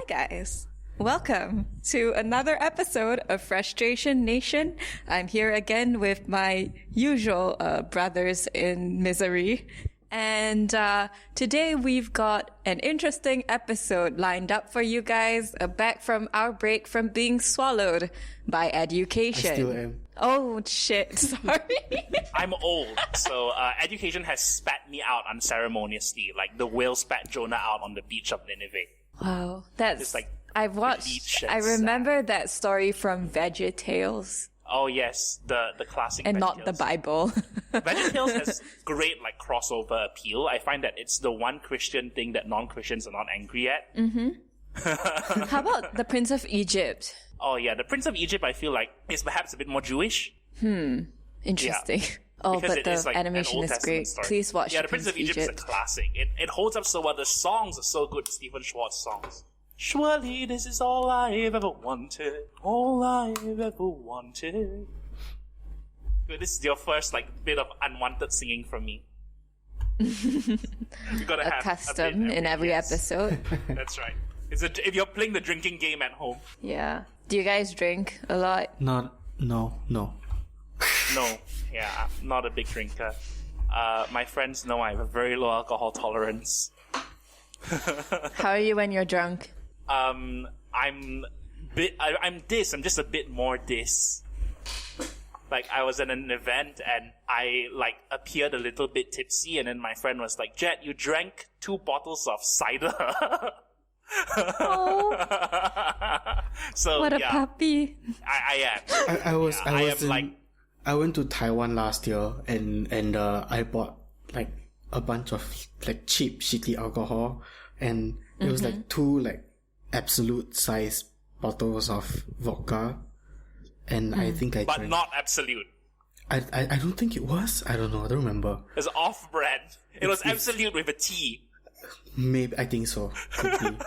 guys. Welcome to another episode of Frustration Nation. I'm here again with my usual brothers in misery. And today we've got an interesting episode lined up for you guys, back from our break from being swallowed by education. I still am. Oh, shit. Sorry. I'm old, so education has spat me out unceremoniously, like the whale spat Jonah out on the beach of Nineveh. Wow. That's It's like I've watched, I remember that story from VeggieTales. Oh yes, the classic and not the Bible. VeggieTales has great like crossover appeal. I find that it's the one Christian thing that non-Christians are not angry at. How about the Prince of Egypt? Oh yeah, the Prince of Egypt I feel like is perhaps a bit more Jewish. Interesting. Yeah. Oh, Because but it is the like an animation Old is Testament great. story. Please watch Yeah, the Prince of Egypt is a classic. It holds up so well. The songs are so good. Stephen Schwartz songs. Surely this is all I've ever wanted. All I've ever wanted. Good, this is your first like bit of unwanted singing from me. You gotta A have custom a bit in every yes. episode. That's right. If you're playing the drinking game at home. Yeah. Do you guys drink a lot? No. No. Yeah, I'm not a big drinker. My friends know I have a very low alcohol tolerance. How are you when you're drunk? I'm just a bit more this. Like, I was at an event and I, like, appeared a little bit tipsy and then my friend was like, Jet, you drank 2 bottles of cider. Oh, So, what a yeah, puppy. I am. I went to Taiwan last year and I bought like a bunch of like cheap shitty alcohol and it was like 2 like absolute size bottles of vodka and I think I But drank. not absolute. I don't think it was. I don't know. I don't remember. It's off-brand. It was absolute with a T. Maybe I think so. Could be.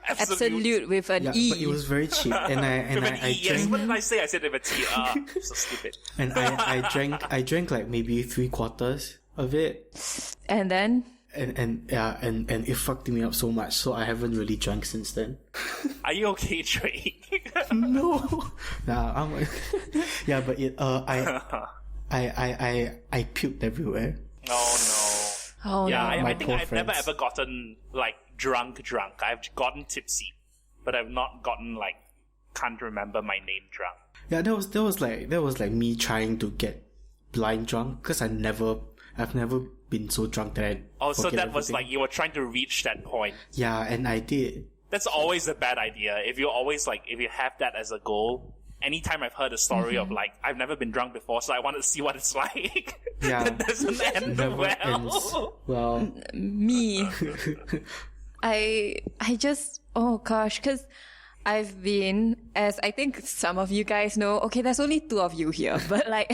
Absolute with an Yeah, E. but it was very cheap and With an I E. Yes, drank what did I say? I said with a T. So stupid. and I drank like maybe 3/4 of it. And then? And it fucked me up so much, so I haven't really drank since then. Are you okay, Drake? No, nah, yeah, but I puked everywhere. Oh no. Oh, Yeah, no. I think poor I've never friends. ever gotten like drunk. I've gotten tipsy, but I've not gotten like can't remember my name drunk. Yeah, that was like me trying to get blind drunk because I've never been so drunk that I Oh, so forget that was everything. like you were trying to reach that point. Yeah, and I did. That's always a bad idea. If you have that as a goal. Anytime I've heard a story of like, I've never been drunk before, so I want to see what it's like. Yeah. That doesn't end Never well. ends well. Me. I just, oh gosh, cause I've been, as I think some of you guys know, okay, there's only 2 of you here, but like,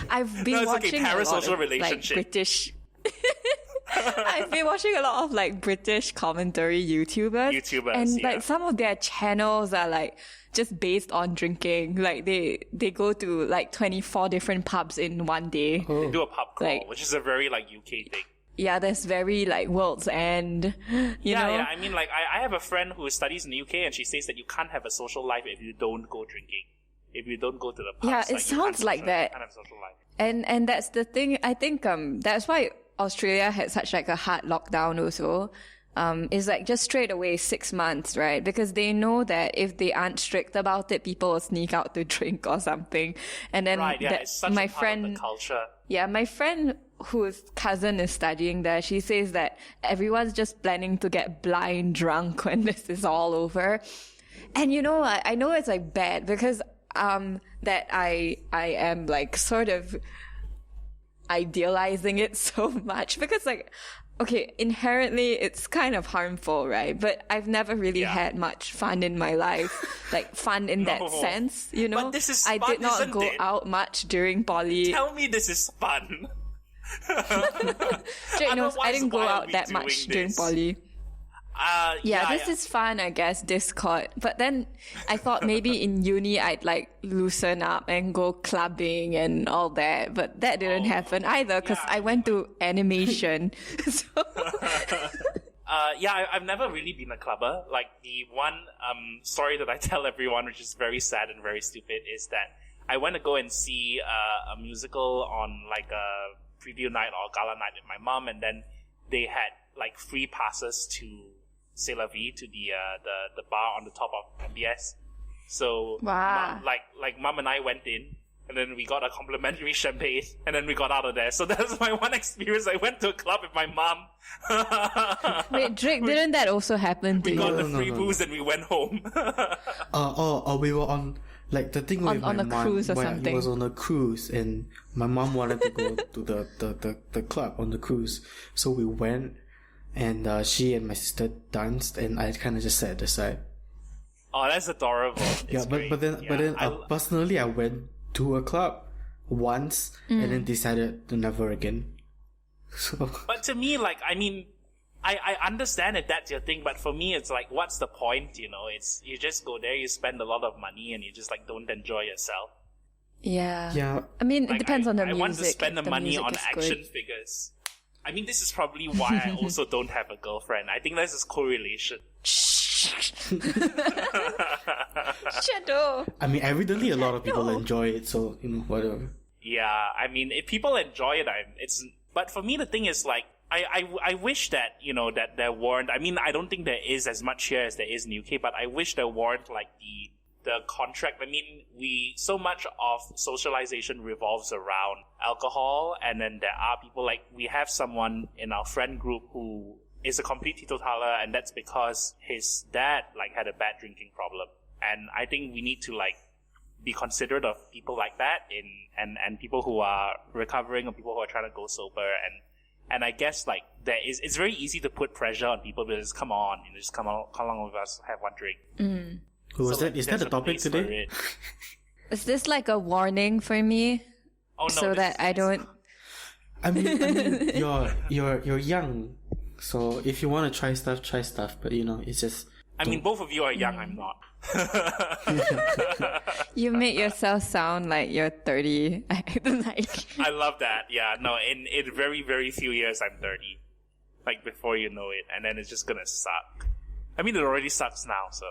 I've been No, it's okay, watching a lot parasocial of like relationship. British, I've been watching a lot of like British commentary YouTubers. And yeah. like some of their channels are like just based on drinking. Like they go to like 24 different pubs in one day. They do a pub crawl, Like- which is a very like UK thing. Yeah, that's very like World's End, you know? Yeah. I mean, like, I have a friend who studies in the UK, and she says that you can't have a social life if you don't go drinking. If you don't go to the pubs. Yeah, it like, you sounds can't like that. You can't have a social life. And that's the thing. I think that's why Australia had such like a hard lockdown also. Is like just straight away 6 months, right? Because they know that if they aren't strict about it, people will sneak out to drink or something. And then Right, yeah, it's such my a part friend, of the culture. yeah, my friend whose cousin is studying there, she says that everyone's just planning to get blind drunk when this is all over. And you know, I know it's like bad because that I am like sort of idealizing it so much because like, okay, inherently it's kind of harmful, right? But I've never really had much fun in my life, like fun in that sense, you know? But this is I fun, did not isn't go it? out much during poly. Tell me this is fun. Jake knows I Otherwise, didn't go why are out we that doing much during this? poly. Yeah, This is fun, I guess, Discord. But then I thought maybe in uni I'd like loosen up and go clubbing and all that. But that didn't happen either because I went to animation. So I've never really been a clubber. Like, the one story that I tell everyone, which is very sad and very stupid, is that I went to go and see a musical on like a preview night or gala night with my mom, and then they had like free passes to C'est La Vie, to the bar on the top of MBS. So Wow. Mom and I went in, and then we got a complimentary champagne, and then we got out of there. So that's my one experience. I went to a club with my mom. Wait, Drake, didn't that also happen to We you? got the No, free no. booze and we went home. We were on, like, the thing with On my a mom, cruise or it something. was on a cruise, and my mom wanted to go to the club on the cruise. So we went, and she and my sister danced, and I kind of just sat at the side. Oh, that's adorable. It's great. But then personally, I went to a club once, and then decided to never again. So But to me, like, I mean, I understand if that's your thing, but for me, it's like, what's the point, you know? It's, you just go there, you spend a lot of money, and you just, like, don't enjoy yourself. Yeah. yeah, I mean, Like, it depends on the I music. want to spend the if money music on is action good. figures. I mean, this is probably why I also don't have a girlfriend. I think there's this correlation. Shadow. I mean, evidently a lot of people enjoy it, so whatever. Yeah, I mean, if people enjoy it, but for me, the thing is, like, I wish that, that there weren't, I mean, I don't think there is as much here as there is in UK, but I wish there weren't, like, the contract. I mean, so much of socialization revolves around alcohol, and then there are people, like, we have someone in our friend group who is a complete teetotaler, and that's because his dad, like, had a bad drinking problem. And I think we need to, like, be considerate of people like that and people who are recovering or people who are trying to go sober, and I guess, like, it's very easy to put pressure on people to just come on, just come along with us, have one drink. Was So, that like, is that there's the topic place for today? it. Is this like a warning for me? Oh no! So this that is- I don't. I mean, you're young, so if you want to try stuff. But it's just. I mean, both of you are young. I'm not. You make yourself sound like you're 30. Like, I love that. Yeah. No. In very very few years, I'm 30. Like, before you know it, and then it's just gonna suck. I mean, it already sucks now. So.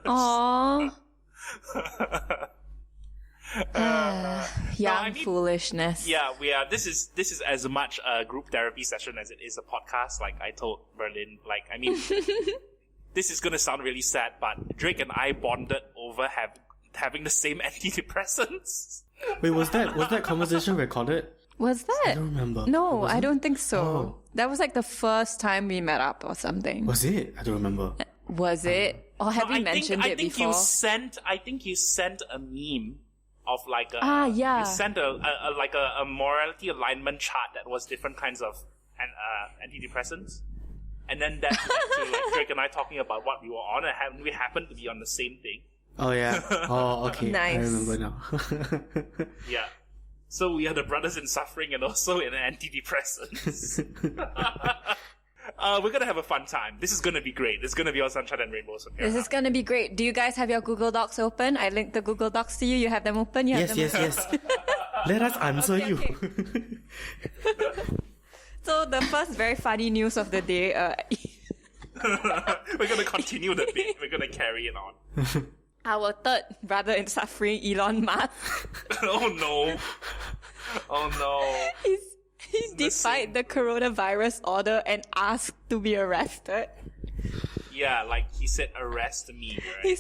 aww. Young I mean- foolishness. Yeah, we are. This is as much a group therapy session as it is a podcast. Like I told Berlin, like, I mean, this is gonna sound really sad, but Drake and I bonded over having the same antidepressants. Wait, was that conversation recorded? Was that? I don't remember. No, Was I it? don't think so. Oh. That was like the first time we met up or something. Was it? I don't remember. Was it? Or have No, we mentioned it before? I think you sent a meme of like a. Yeah. You sent a morality alignment chart that was different kinds of antidepressants, and then that led to, like, Drake and I talking about what we were on, and we happened to be on the same thing. Oh yeah. Oh okay. I Nice. remember now. Yeah. So we are the brothers in suffering and also in antidepressants. We're gonna have a fun time. This is gonna be great. It's gonna be all sunshine and rainbows from here. This is gonna be great. Do you guys have your Google Docs open? I linked the Google Docs to you. You have them open? You have yes, them yes, yes. Let us answer you. So the first very funny news of the day, We're gonna continue the bit. We're gonna carry it on. our third brother in suffering, Elon Musk, Oh no. Oh no. he defied the coronavirus order and asked to be arrested. Yeah, like he said, arrest me, right? He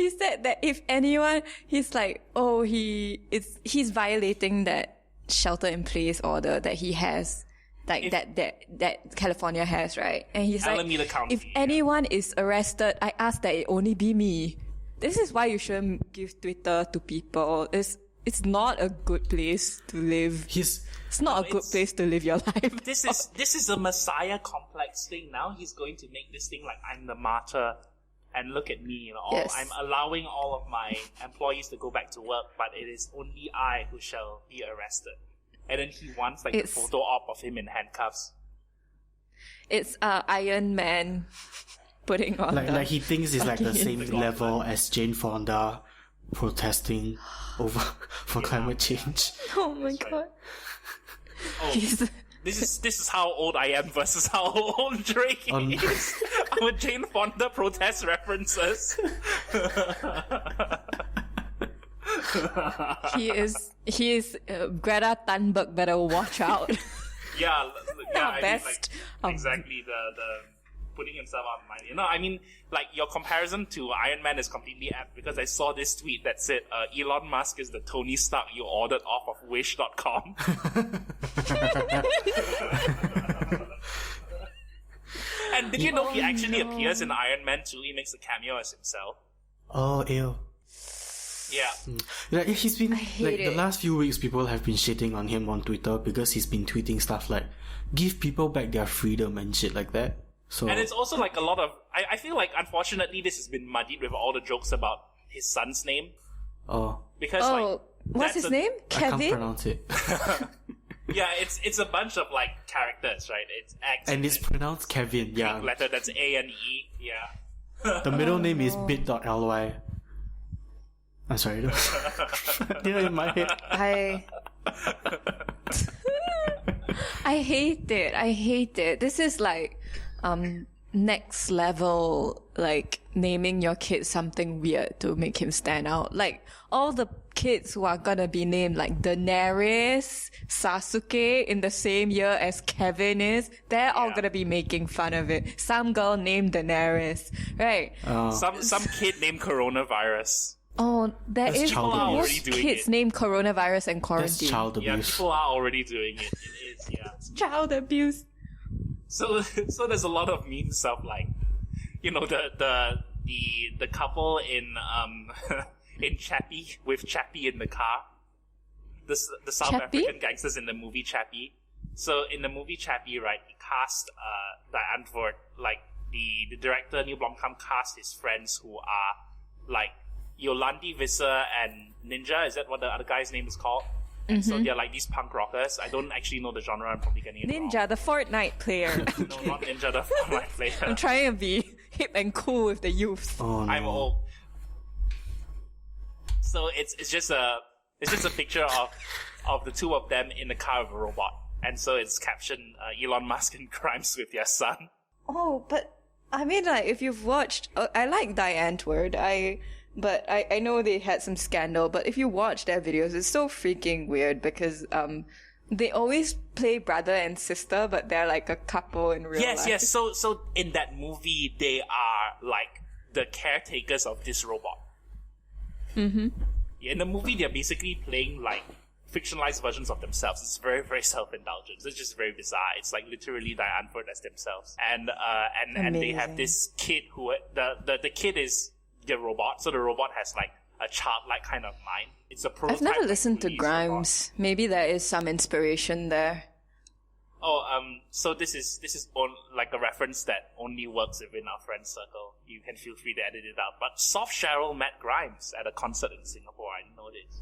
said that if anyone, he's like, oh, he's violating that shelter in place order that he has, like that California has, right? And he's Alameda like, County, if yeah. anyone is arrested, I ask that it only be me. This is why you shouldn't give Twitter to people. It's not a good place to live. It's not a good it's- place to live your life. This is a messiah complex thing. Now he's going to make this thing like I'm the martyr, and look at me, Yes. I'm allowing all of my employees to go back to work, but it is only I who shall be arrested. And then he wants like It's- a photo op of him in handcuffs. It's Iron Man putting on like he thinks it's like the fucking- same The level gauntlet. as Jane Fonda protesting over for climate change. Oh my god. Oh, He's This is how old I am versus how old Drake is. Our Jane Fonda protest references. He is Greta Thunberg. Better watch out. Yeah, I best. mean, like, exactly the putting himself out of mind. You know, I mean, like, your comparison to Iron Man is completely apt because I saw this tweet that said, Elon Musk is the Tony Stark you ordered off of Wish.com. And did you know he actually appears in Iron Man 2? He makes a cameo as himself. Oh, ew. Yeah. Like, he's been, like, it. the last few weeks, people have been shitting on him on Twitter because he's been tweeting stuff like, give people back their freedom and shit like that. So, And it's also like a lot of... I feel like, unfortunately, this has been muddied with all the jokes about his son's name. oh, Because, what's his name? I can't Kevin? pronounce it. Yeah, it's a bunch of, like, characters, right? It's X. And it's pronounced Kevin, yeah. letter that's A and E, yeah. The middle name is bit.ly. I'm sorry, in my head. I hate it. This is like next level, like naming your kid something weird to make him stand out. Like all the kids who are gonna be named like Daenerys, Sasuke in the same year as Kevin is, they're all gonna be making fun of it. Some girl named Daenerys, right? Some kid named Coronavirus. Oh, That's is child abuse. Already doing kids it. named Coronavirus and That's quarantine. child Yeah, abuse. people are already doing it. It is, yeah. Child abuse. So there's a lot of memes of like, you know, the couple in in Chappie with Chappie in the car. The South Chappie? African gangsters in the movie Chappie. So in the movie Chappie, right, he cast Diane Ford, like the director Neil Blomkamp cast his friends who are like Yolandi Visser and Ninja. Is that what the other guy's name is called? And so they're like these punk rockers. I don't actually know the genre. I'm probably getting it wrong. Ninja, the Fortnite player. No, not Ninja, the Fortnite player. I'm trying to be hip and cool with the youth. Oh no. I'm old. So it's just a picture of the two of them in the car with a robot, and so it's captioned Elon Musk in crimes with their son. Oh, but I mean, like, if you've watched, I like Die Antwoord. But I know they had some scandal. But if you watch their videos, it's so freaking weird because they always play brother and sister, but they're like a couple in real life. Yes. So in that movie, they are like the caretakers of this robot. Mm-hmm. In the movie, they're basically playing like fictionalized versions of themselves. It's very, very self-indulgent. It's just very bizarre. It's like literally Diane Ford as themselves, and they have this kid who the kid is the robot. So the robot has like a childlike kind of mind. It's a prototype. I've never listened to police Grimes. robot. Maybe there is some inspiration there. So this is like a reference that only works within our friend circle. You can feel free to edit it out. But Soft Cheryl met Grimes at a concert in Singapore. I didn't know this.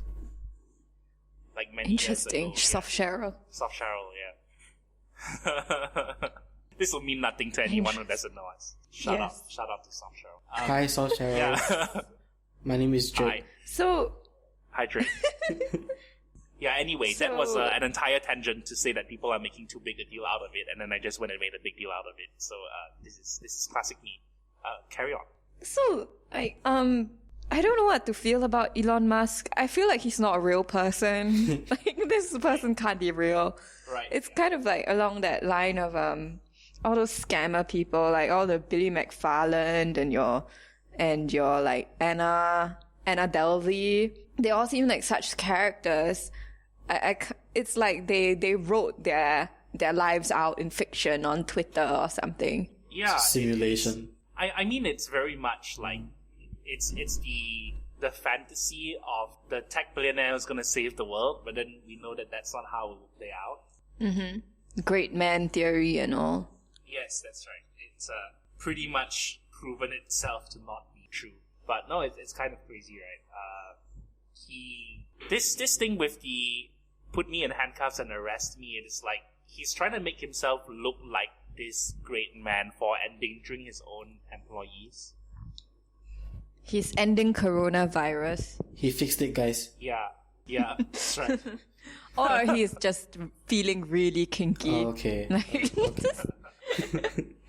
Like many Interesting. years ago. Soft Cheryl. Soft Cheryl, yeah. This will mean nothing to anyone who doesn't know us. Shout out to Soft Cheryl. Hi, Saul Cheryl. Yeah. My name is Drake. Hi. So, Hi, Drake. Yeah, anyway, that was an entire tangent to say that people are making too big a deal out of it, and then I just went and made a big deal out of it. So, this is classic me. Carry on. So, I don't know what to feel about Elon Musk. I feel like he's not a real person. Like, this person can't be real. Right. It's kind of like along that line of, all those scammer people, like all the Billy McFarland and your like Anna Delvey. They all seem like such characters. It's like they wrote their lives out in fiction on Twitter or something. Yeah. Simulation. I mean, it's very much like it's the fantasy of the tech billionaire who's going to save the world, but then we know that that's not how it will play out. Great man theory and all. Yes, that's right. It's pretty much proven itself to not be true. But no, it's kind of crazy, right? This thing with the put me in handcuffs and arrest me, it is like he's trying to make himself look like this great man for endangering his own employees. He's ending coronavirus. He fixed it, guys. Yeah. Yeah, that's right. Or he's just feeling really kinky. Oh, okay. Like,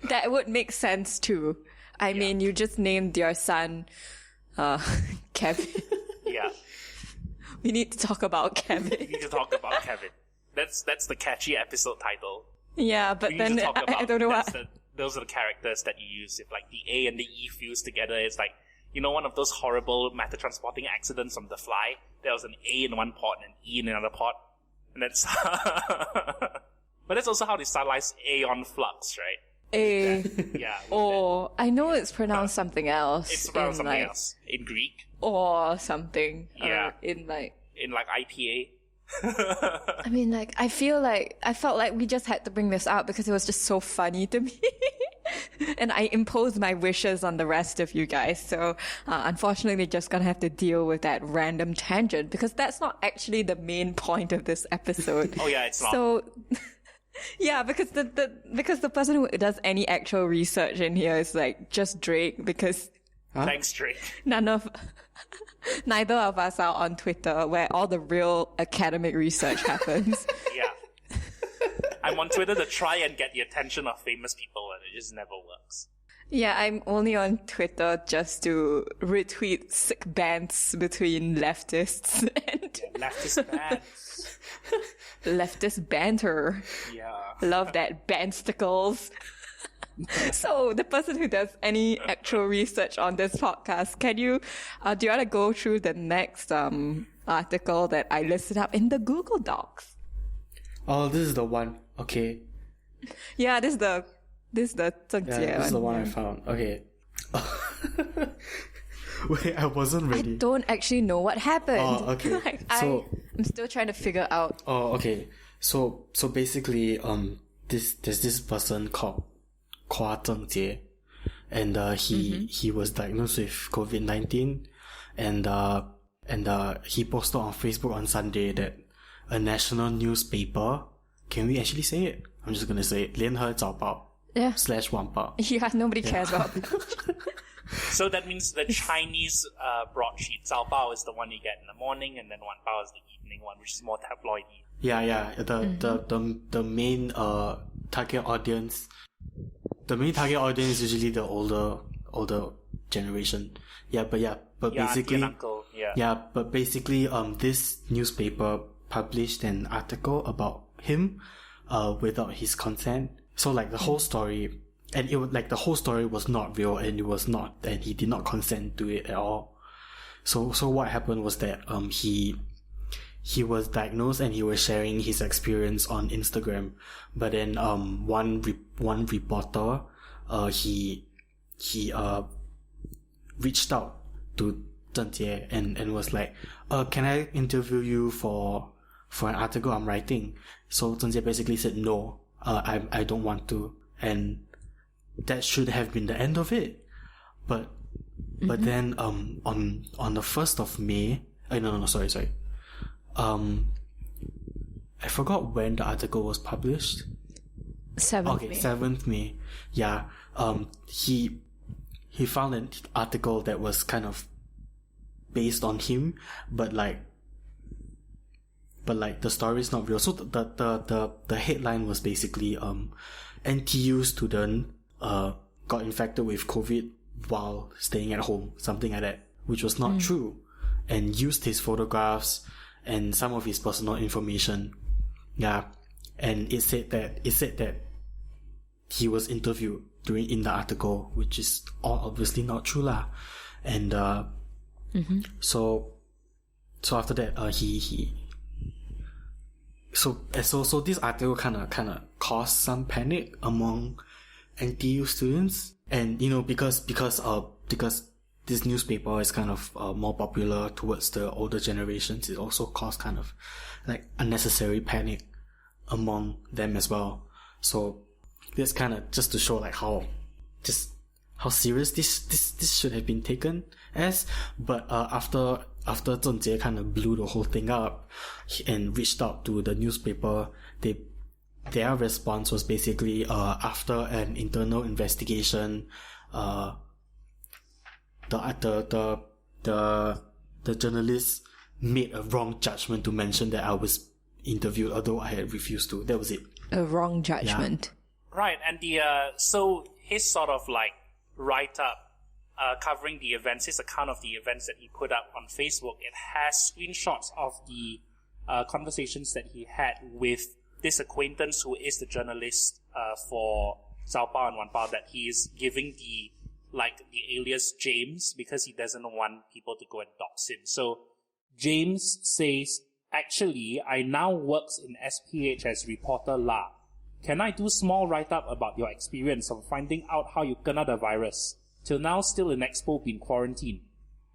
that would make sense too. I mean, you just named your son Kevin. Yeah, We need to talk about we Kevin. need to talk about Kevin. That's the catchy episode title. Yeah, but We need then to talk about I don't know what. those are the characters that you use. If like the A and the E fuse together, it's like, you know, one of those horrible matter transporting accidents from The Fly. There was an A in one pot and an E in another pot, and that's. But that's also how they stylize aeon flux, right? A Yeah. or I know it's pronounced something else. It's about in something like, else in Greek, or something. Yeah. In like. in like IPA. I mean, like, I felt like we just had to bring this out because it was just so funny to me. And I imposed my wishes on the rest of you guys. So, unfortunately, just gonna have to deal with that random tangent because that's not actually the main point of this episode. Oh yeah, it's not. So, yeah, because the person who does any actual research in here is like just Drake because Thanks, Drake. neither of us are on Twitter where all the real academic research happens. Yeah. I'm on Twitter to try and get the attention of famous people, and it just never works. Yeah, I'm only on Twitter just to retweet sick bants between leftists and Leftist bad. leftist banter. Yeah. Love that bandsticles. So, the person who does any actual research on this podcast, can you, do you want to go through the next article that I listed up in the Google Docs? Oh, this is the one. Okay. Yeah, this is the Zheng Yeah, Jie this is the one I one. found. Okay. Wait, I wasn't I ready. don't actually know what happened. Oh, okay. Like, So- I'm still trying to figure out. Oh, okay. So basically, there's this person called Kwa Zhengjie, and he was diagnosed with COVID-19, and he posted on Facebook on Sunday that a national newspaper, can we actually say it? I'm just gonna say it, 联合早报 Yeah. /Wangpao. Yeah, nobody cares about it. So that means the Chinese broadsheet, 早报 is the one you get in the morning, and then 晚报 is the evening one, which is more tabloidy. Yeah. The main target audience. The main target audience is usually the older generation. But Yeah, basically, auntie and uncle. Yeah. but basically, this newspaper published an article about him, without his consent. So like the whole story, and it was like the whole story was not real, and he did not consent to it at all. So what happened was that he was diagnosed and he was sharing his experience on Instagram, but then one reporter he reached out to Zheng Jie and was like, can I interview you for an article I'm writing? So Zheng Jie basically said no, I don't want to, and that should have been the end of it. But then on the 1st of May, sorry. I forgot when the article was published. 7th Okay, May. 7th May. Yeah. He found an article that was kind of based on him, but like the story is not real. So the headline was basically NTU student got infected with COVID while staying at home, something like that, which was not true, and used his photographs and some of his personal information. Yeah. And it said that he was interviewed in the article, which is all obviously not true lah. And so after that so this article kind of caused some panic among NTU students, and because this newspaper is kind of more popular towards the older generations, it also caused kind of like unnecessary panic among them as well. So that's kind of just to show like how serious this should have been taken as. But after Zheng Jie kind of blew the whole thing up and reached out to the newspaper, their response was basically after an internal investigation, the journalists made a wrong judgment to mention that I was interviewed, although I had refused to. That was it. A wrong judgment. Right, and so his sort of like write-up covering the events, his account of the events that he put up on Facebook, it has screenshots of the conversations that he had with this acquaintance who is the journalist for Zhao Bao and Wan Bao, that he is giving the alias James because he doesn't want people to go and dox him. So James says, actually, I now works in SPH as reporter La. Can I do small write-up about your experience of finding out how you kena the virus? Till now, still in Expo, been quarantined.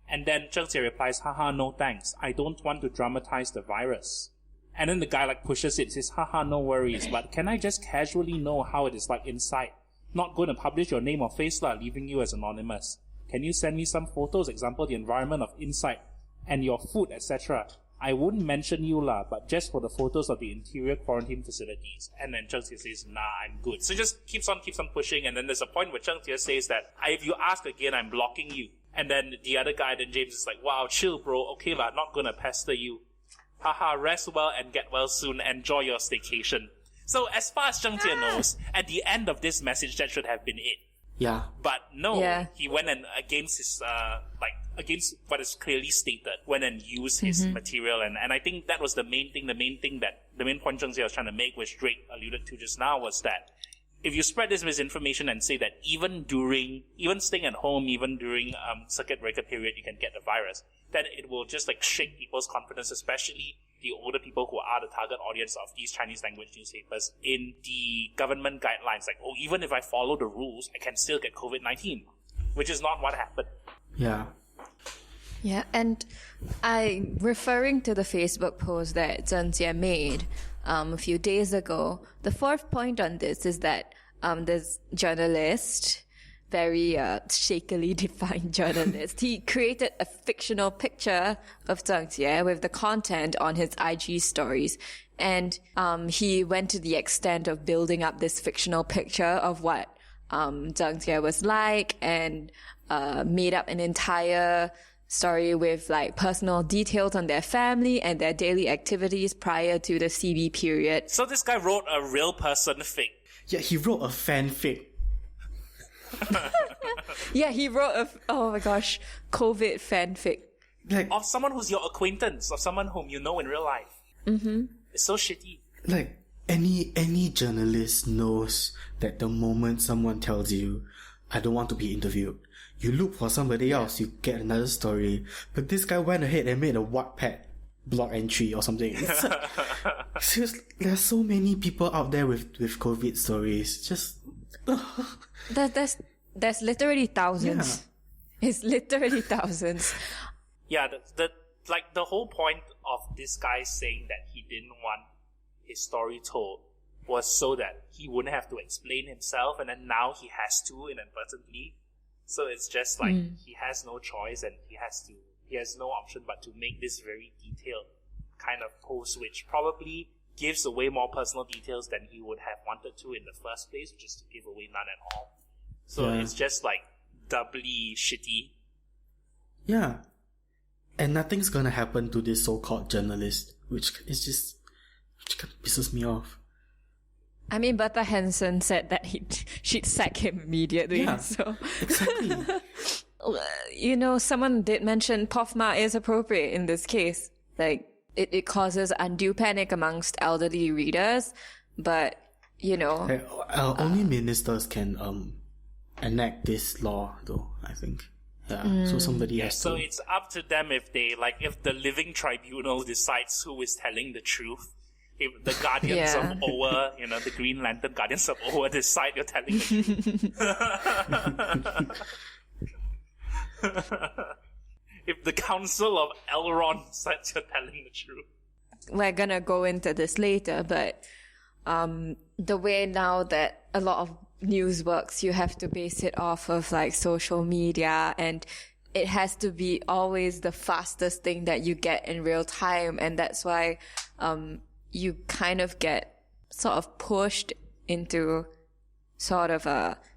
And then Zheng Jie replies, haha, no thanks. I don't want to dramatize the virus. And then the guy pushes it, says, haha, no worries, but can I just casually know how it is like inside? Not going to publish your name or face lah, leaving you as anonymous. Can you send me some photos, example, the environment of inside, and your food, etc.? I wouldn't mention you lah, but just for the photos of the interior quarantine facilities. And then Zheng Jie says, nah, I'm good. So just keeps on pushing, and then there's a point where Zheng Jie says that, if you ask again, I'm blocking you. And then the other guy, then James, is like, wow, chill bro, okay lah, not gonna pester you. Haha, rest well and get well soon, enjoy your staycation. So as far as Zheng Jie knows, at the end of this message, that should have been it. Yeah. But no, he went and against his, against what is clearly stated, went and used his material. And I think that was the main point Zheng Jie was trying to make, which Drake alluded to just now, was that if you spread this misinformation and say that even staying at home, even during circuit breaker period, you can get the virus, then it will just shake people's confidence, especially the older people who are the target audience of these Chinese language newspapers, in the government guidelines. Even if I follow the rules, I can still get COVID-19, which is not what happened. Yeah. Yeah, and referring to the Facebook post that Zheng Jie made a few days ago, the fourth point on this is that this journalist, very shakily defined journalist, he created a fictional picture of Zheng Jie with the content on his IG stories. And he went to the extent of building up this fictional picture of what Zheng Jie was like, and made up an entire story with personal details on their family and their daily activities prior to the CB period. So this guy wrote a real person fic. Yeah, he wrote a fanfic. Yeah, he wrote oh my gosh, COVID fanfic. Of someone who's your acquaintance, of someone whom you know in real life. Mm-hmm. It's so shitty. Any journalist knows that the moment someone tells you, I don't want to be interviewed, you look for somebody else, you get another story. But this guy went ahead and made a Wattpad blog entry or something. It's seriously, there's so many people out there with COVID stories. Just there's literally thousands. Yeah. It's literally thousands. Yeah, the whole point of this guy saying that he didn't want his story told was so that he wouldn't have to explain himself, and then now he has to inadvertently. So it's just he has no choice, and he has no option but to make this very detailed kind of post, which probably gives away more personal details than he would have wanted to in the first place, which is to give away none at all. So it's just doubly shitty. Yeah. And nothing's gonna happen to this so-called journalist, which kind of pisses me off. I mean, Bertha Hansen said that she'd sack him immediately. Yeah, so exactly. Someone did mention POFMA is appropriate in this case. It causes undue panic amongst elderly readers, but, only ministers can enact this law, though, I think. Yeah, so somebody has to... So it's up to them if if the living tribunal decides who is telling the truth. If the Guardians of Oa, the Green Lantern Guardians of Oa decide you're telling the truth. If the Council of Elrond says you're telling the truth. We're gonna go into this later, but the way now that a lot of news works, you have to base it off of social media, and it has to be always the fastest thing that you get in real time, and that's why you kind of get sort of pushed into sort of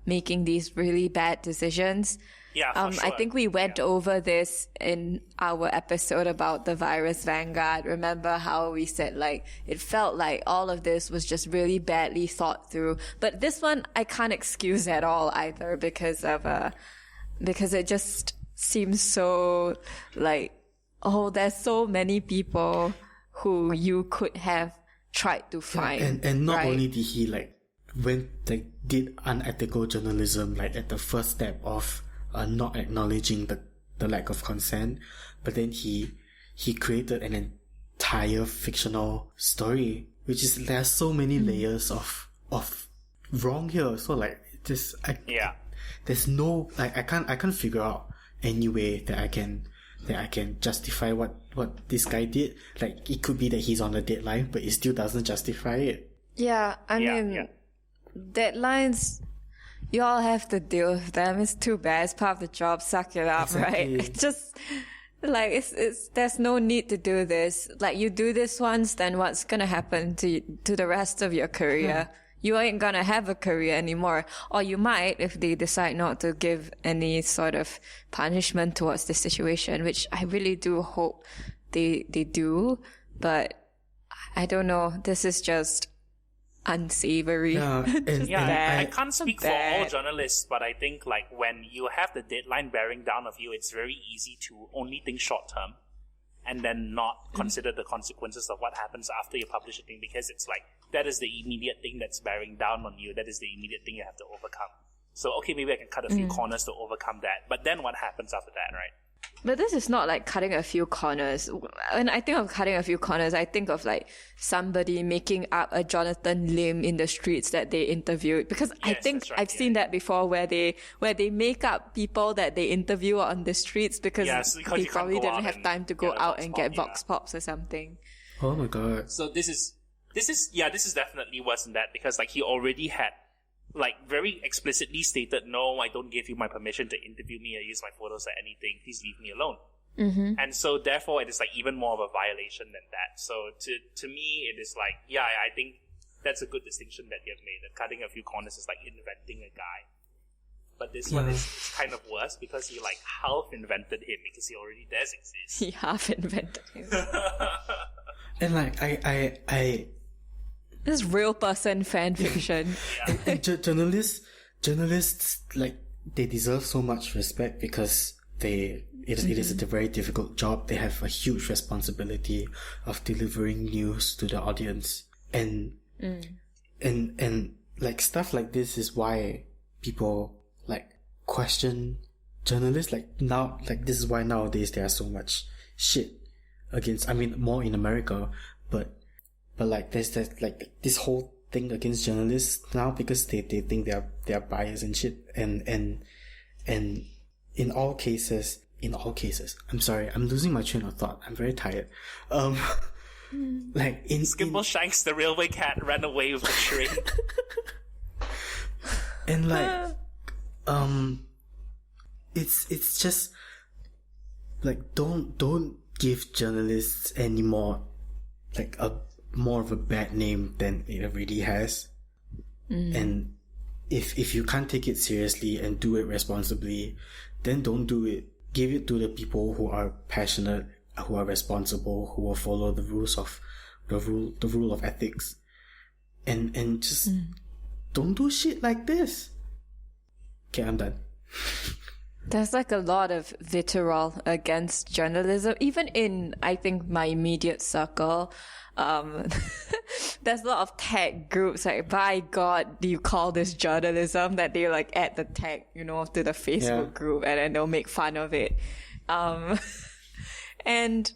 making these really bad decisions. Yeah, for sure. I think we went over this in our episode about the virus Vanguard. Remember how we said like it felt like all of this was just really badly thought through. But this one I can't excuse at all either because it just seems so like, oh, there's so many people who you could have tried to find. And not right? only did he did unethical journalism like at the first step of not acknowledging the lack of consent, but then he created an entire fictional story, which is there are so many layers of wrong here. So like this, there's no like I can't figure out any way that I can justify what this guy did. Like it could be that he's on the deadline, but it still doesn't justify it. Yeah, I mean, deadlines, you all have to deal with them. It's too bad. It's part of the job. Suck it up, Exactly. right? It's just like it's there's no need to do this. Like you do this once, then what's gonna happen to the rest of your career? You ain't gonna have a career anymore. Or you might if they decide not to give any sort of punishment towards the situation, which I really do hope they do. But I don't know. This is just unsavory. Yeah, and I can't speak for all journalists, but I think like when you have the deadline bearing down of you, it's very easy to only think short term and then not consider the consequences of what happens after you publish a thing, because it's like that is the immediate thing that's bearing down on you. That is the immediate thing you have to overcome. So okay, maybe I can cut a few corners to overcome that, but then what happens after that, right? But this is not like cutting a few corners. When I think of cutting a few corners, I think of like somebody making up a Jonathan Lim in the streets that they interviewed. Because I think I've seen that before where they make up people that they interview on the streets because they probably didn't have time to go out and get Vox Pops or something. Oh my god. So this is definitely worse than that, because like he already had like very explicitly stated, no, I don't give you my permission to interview me or use my photos or anything. Please leave me alone. Mm-hmm. And so therefore it is like even more of a violation than that. So to me it is like, I think that's a good distinction that you've made. That cutting a few corners is like inventing a guy. But this one is kind of worse because he like half invented him because he already does exist. He half invented him. And like I This is real person fan fiction. and journalists like they deserve so much respect because it is a very difficult job. They have a huge responsibility of delivering news to the audience, and like stuff like this is why people like question journalists. Like now, like this is why nowadays there are so much shit against. I mean, more in America, but like there's like this whole thing against journalists now because they think they're biased and shit, and in all cases, I'm sorry, I'm losing my train of thought. I'm very tired. Like Skimble Shanks, the railway cat, ran away with the train. And like, it's just like don't give journalists any more like more of a bad name than it already has. And if you can't take it seriously and do it responsibly, then don't do it. Give it to the people who are passionate, who are responsible, who will follow the rules of the rule of ethics, and just don't do shit like this. Okay, I'm done. There's like a lot of vitriol against journalism, even in, I think, my immediate circle. There's a lot of tech groups like, by God, do you call this journalism? That they like add the tag, to the Facebook group, and then they'll make fun of it. And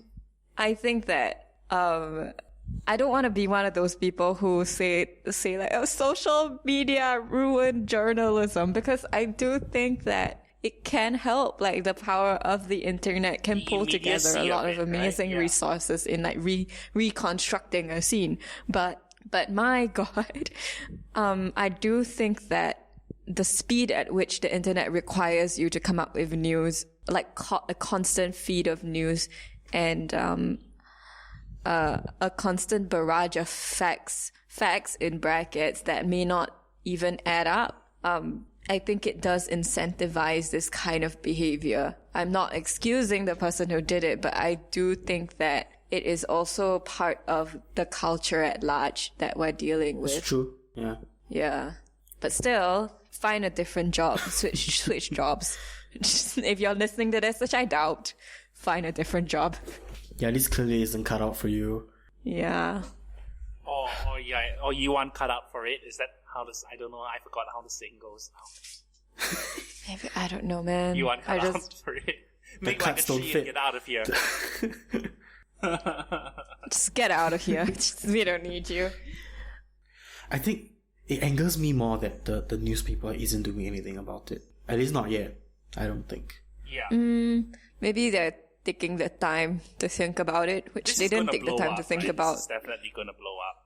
I think that, I don't want to be one of those people who say like, oh, social media ruined journalism, because I do think that it can help. Like the power of the internet can pull together a lot of amazing resources in like reconstructing a scene. But my God, I do think that the speed at which the internet requires you to come up with news, like a constant feed of news and, a constant barrage of facts in brackets that may not even add up, I think it does incentivize this kind of behavior. I'm not excusing the person who did it, but I do think that it is also part of the culture at large that we're dealing with. It's true. Yeah. Yeah. But still, find a different job. Switch jobs. If you're listening to this, which I doubt, find a different job. Yeah, this clearly isn't cut out for you. Yeah. Or you aren't cut out for it. Is that how this? I don't know. I forgot how the saying goes now. Maybe, I don't know, man. You aren't cut out for it. Make like a cuts don't tree fit. and get out of here. Just get out of here. We don't need you. I think it angers me more that the newspaper isn't doing anything about it. At least not yet. I don't think. Yeah. Maybe they're taking the time to think about it, which This they is didn't gonna take the blow time up, to think right? about. This is definitely gonna blow up.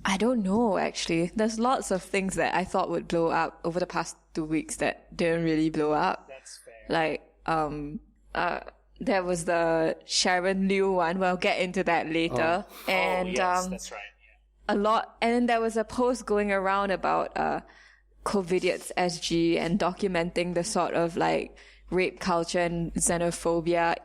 I don't know, actually. There's lots of things that I thought would blow up over the past 2 weeks that didn't really blow up. That's fair. Like, there was the Sharon Liu one. We'll get into that later. And, yes, that's right. Yeah. a lot, and then there was a post going around about, COVIDiots SG and documenting the sort of like rape culture and xenophobia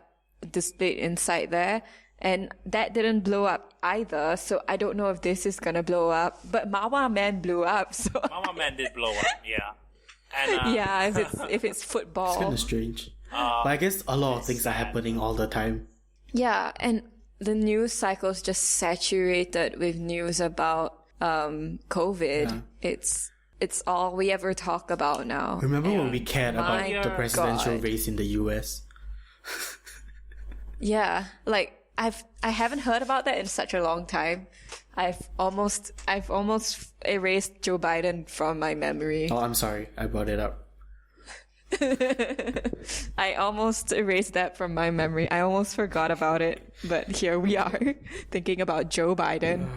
displayed inside there. And that didn't blow up either, so I don't know if this is gonna blow up. But Mama Man blew up, so Mama Man did blow up, yeah. And, yeah, if it's It's football. kind of strange. But I guess a lot of things are happening all the time. Yeah, and the news cycle's just saturated with news about COVID. Yeah. It's all we ever talk about now. Remember when we cared about My the presidential God. race in the US? Yeah, like I haven't heard about that in such a long time. I've almost erased Joe Biden from my memory. Oh, I'm sorry. I brought it up. I almost erased that from my memory. I almost forgot about it, but here we are thinking about Joe Biden.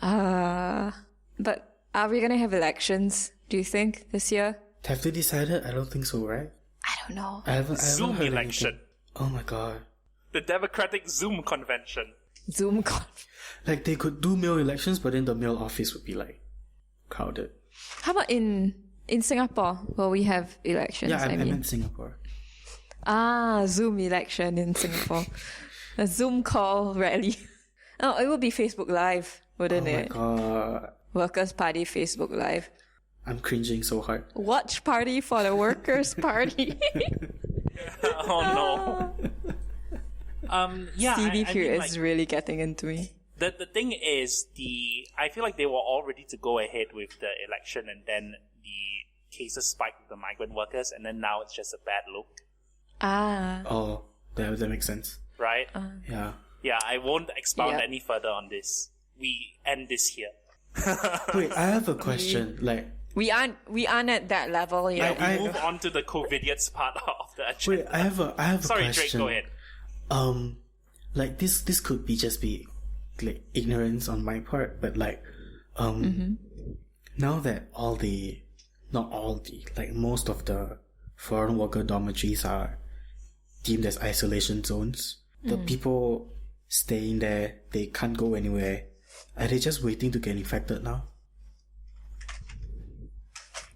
But are we gonna have elections, do you think, this year? Have they decided? I don't think so, right? I don't know. I haven't Zoom heard election. anything. Oh my god. The Democratic Zoom convention. Zoom call. Like, they could do mail elections, but then the mail office would be, like, crowded. How about in Singapore, where we have elections? Yeah, I mean. meant Singapore. Zoom election in Singapore. A Zoom call rally. Oh, it would be Facebook Live, wouldn't Oh my it? god. Workers' Party Facebook Live. I'm cringing so hard. Watch party for the Workers' Party. Oh no. Yeah, CDQ I mean, is really getting into me. the thing is, I feel like they were all ready to go ahead with the election, and then the cases spiked with the migrant workers, and then now it's just a bad look, Oh, that makes sense. right? Yeah. Yeah, I won't expound Yeah. any further on this. We end this here. Wait, I have a question. Like, We aren't at that level yet. We I- move on to the COVIDiots part of the agenda. wait, I have a Sorry, question. Drake, go ahead. Like, this could be just be, like, ignorance on my part, but, like, now that like, most of the foreign worker dormitories are deemed as isolation zones, the people staying there, they can't go anywhere. Are they just waiting to get infected now?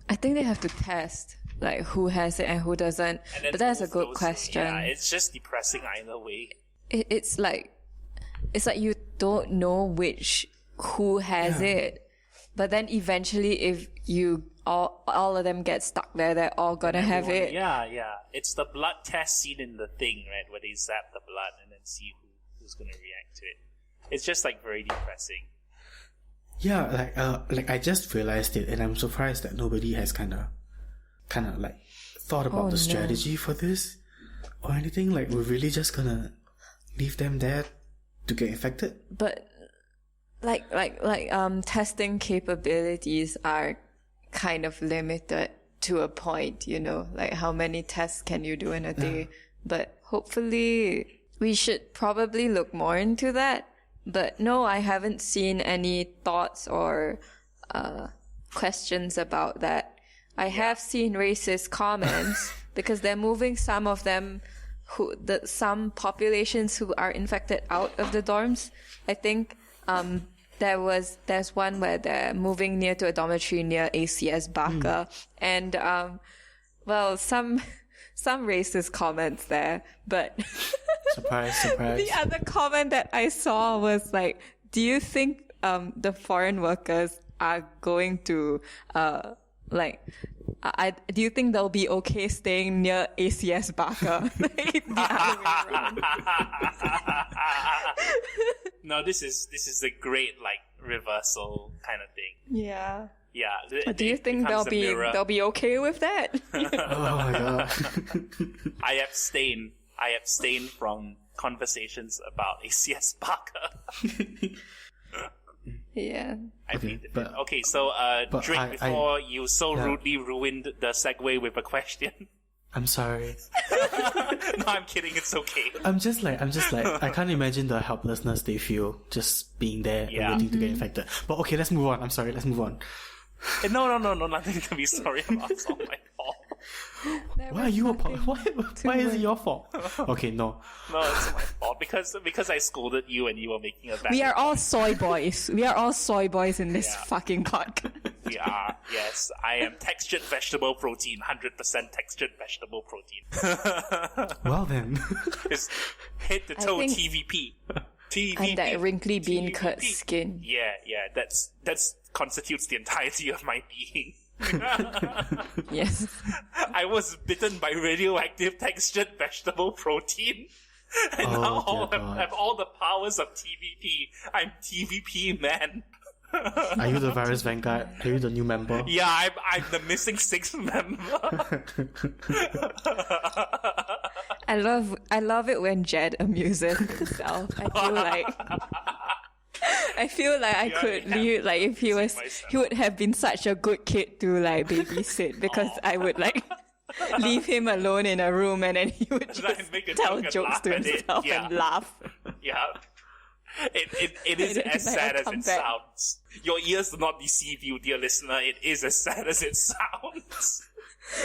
I think they have to test, like, who has it and who doesn't. And then But that's a move good those- question. Yeah, it's just depressing either way. It's like you don't know who has it, but then eventually, if you all of them get stuck there, they're all gonna have Everyone- it. Yeah. It's the blood test seen in the thing, right? Where they zap the blood and then see who's going to react to it. It's just like very depressing. Yeah, like I just realized it, and I'm surprised that nobody has kind of like thought about the strategy for this or anything. Like, we're really just gonna leave them there to get infected? But testing capabilities are kind of limited to a point, you know, like how many tests can you do in a day? But hopefully we should probably look more into that. But no, I haven't seen any thoughts or questions about that. I have seen racist comments because they're moving some of them some populations who are infected out of the dorms. I think there's one where they're moving near to a dormitory near ACS Barker, and well, some racist comments there, but Surprise. the other comment that I saw was like, do you think the foreign workers are going to do you think they'll be okay staying near ACS Barker? Like, the other way around. No, this is a great like reversal kind of thing. Yeah. Yeah. Do you think they'll be okay with that? Oh my god. I abstain from conversations about ACS Barker. Yeah. I plead the but- fifth. Okay, so Drake, before you so rudely ruined the segue with a question. I'm sorry. No, I'm kidding. It's okay. I'm just like, I can't imagine the helplessness they feel just being there Yeah. and waiting to get infected. But okay, let's move on. I'm sorry, let's move on. No, nothing to be sorry about. It's all my fault. Why are you why is it your fault? Okay, no. No, it's my fault because I scolded you and you were making a bad. We are all soy boys. We are all soy boys in this Yeah. fucking podcast. We are. Yes, I am textured vegetable protein. 100% textured vegetable protein. Well then. It's head to toe think- TVP. TVP. And that wrinkly bean TVP. curd skin. Yeah. That's constitutes the entirety of my being. Yes. I was bitten by radioactive textured vegetable protein. And now Oh, dear I God. have all the powers of TVP. I'm TVP man. Are you the virus vanguard? Are you the new member? Yeah, I'm the missing sixth member. I love it when Jed amuses himself. I feel like I could leave, like, if he would have been such a good kid to like babysit, because I would like leave him alone in a room and then he would just make a tell joke and jokes laugh to at it. himself Yeah. and laugh. Yeah. It is And then, as like, sad I'll as come it back. sounds. Your ears do not deceive you, dear listener. It is as sad as it sounds.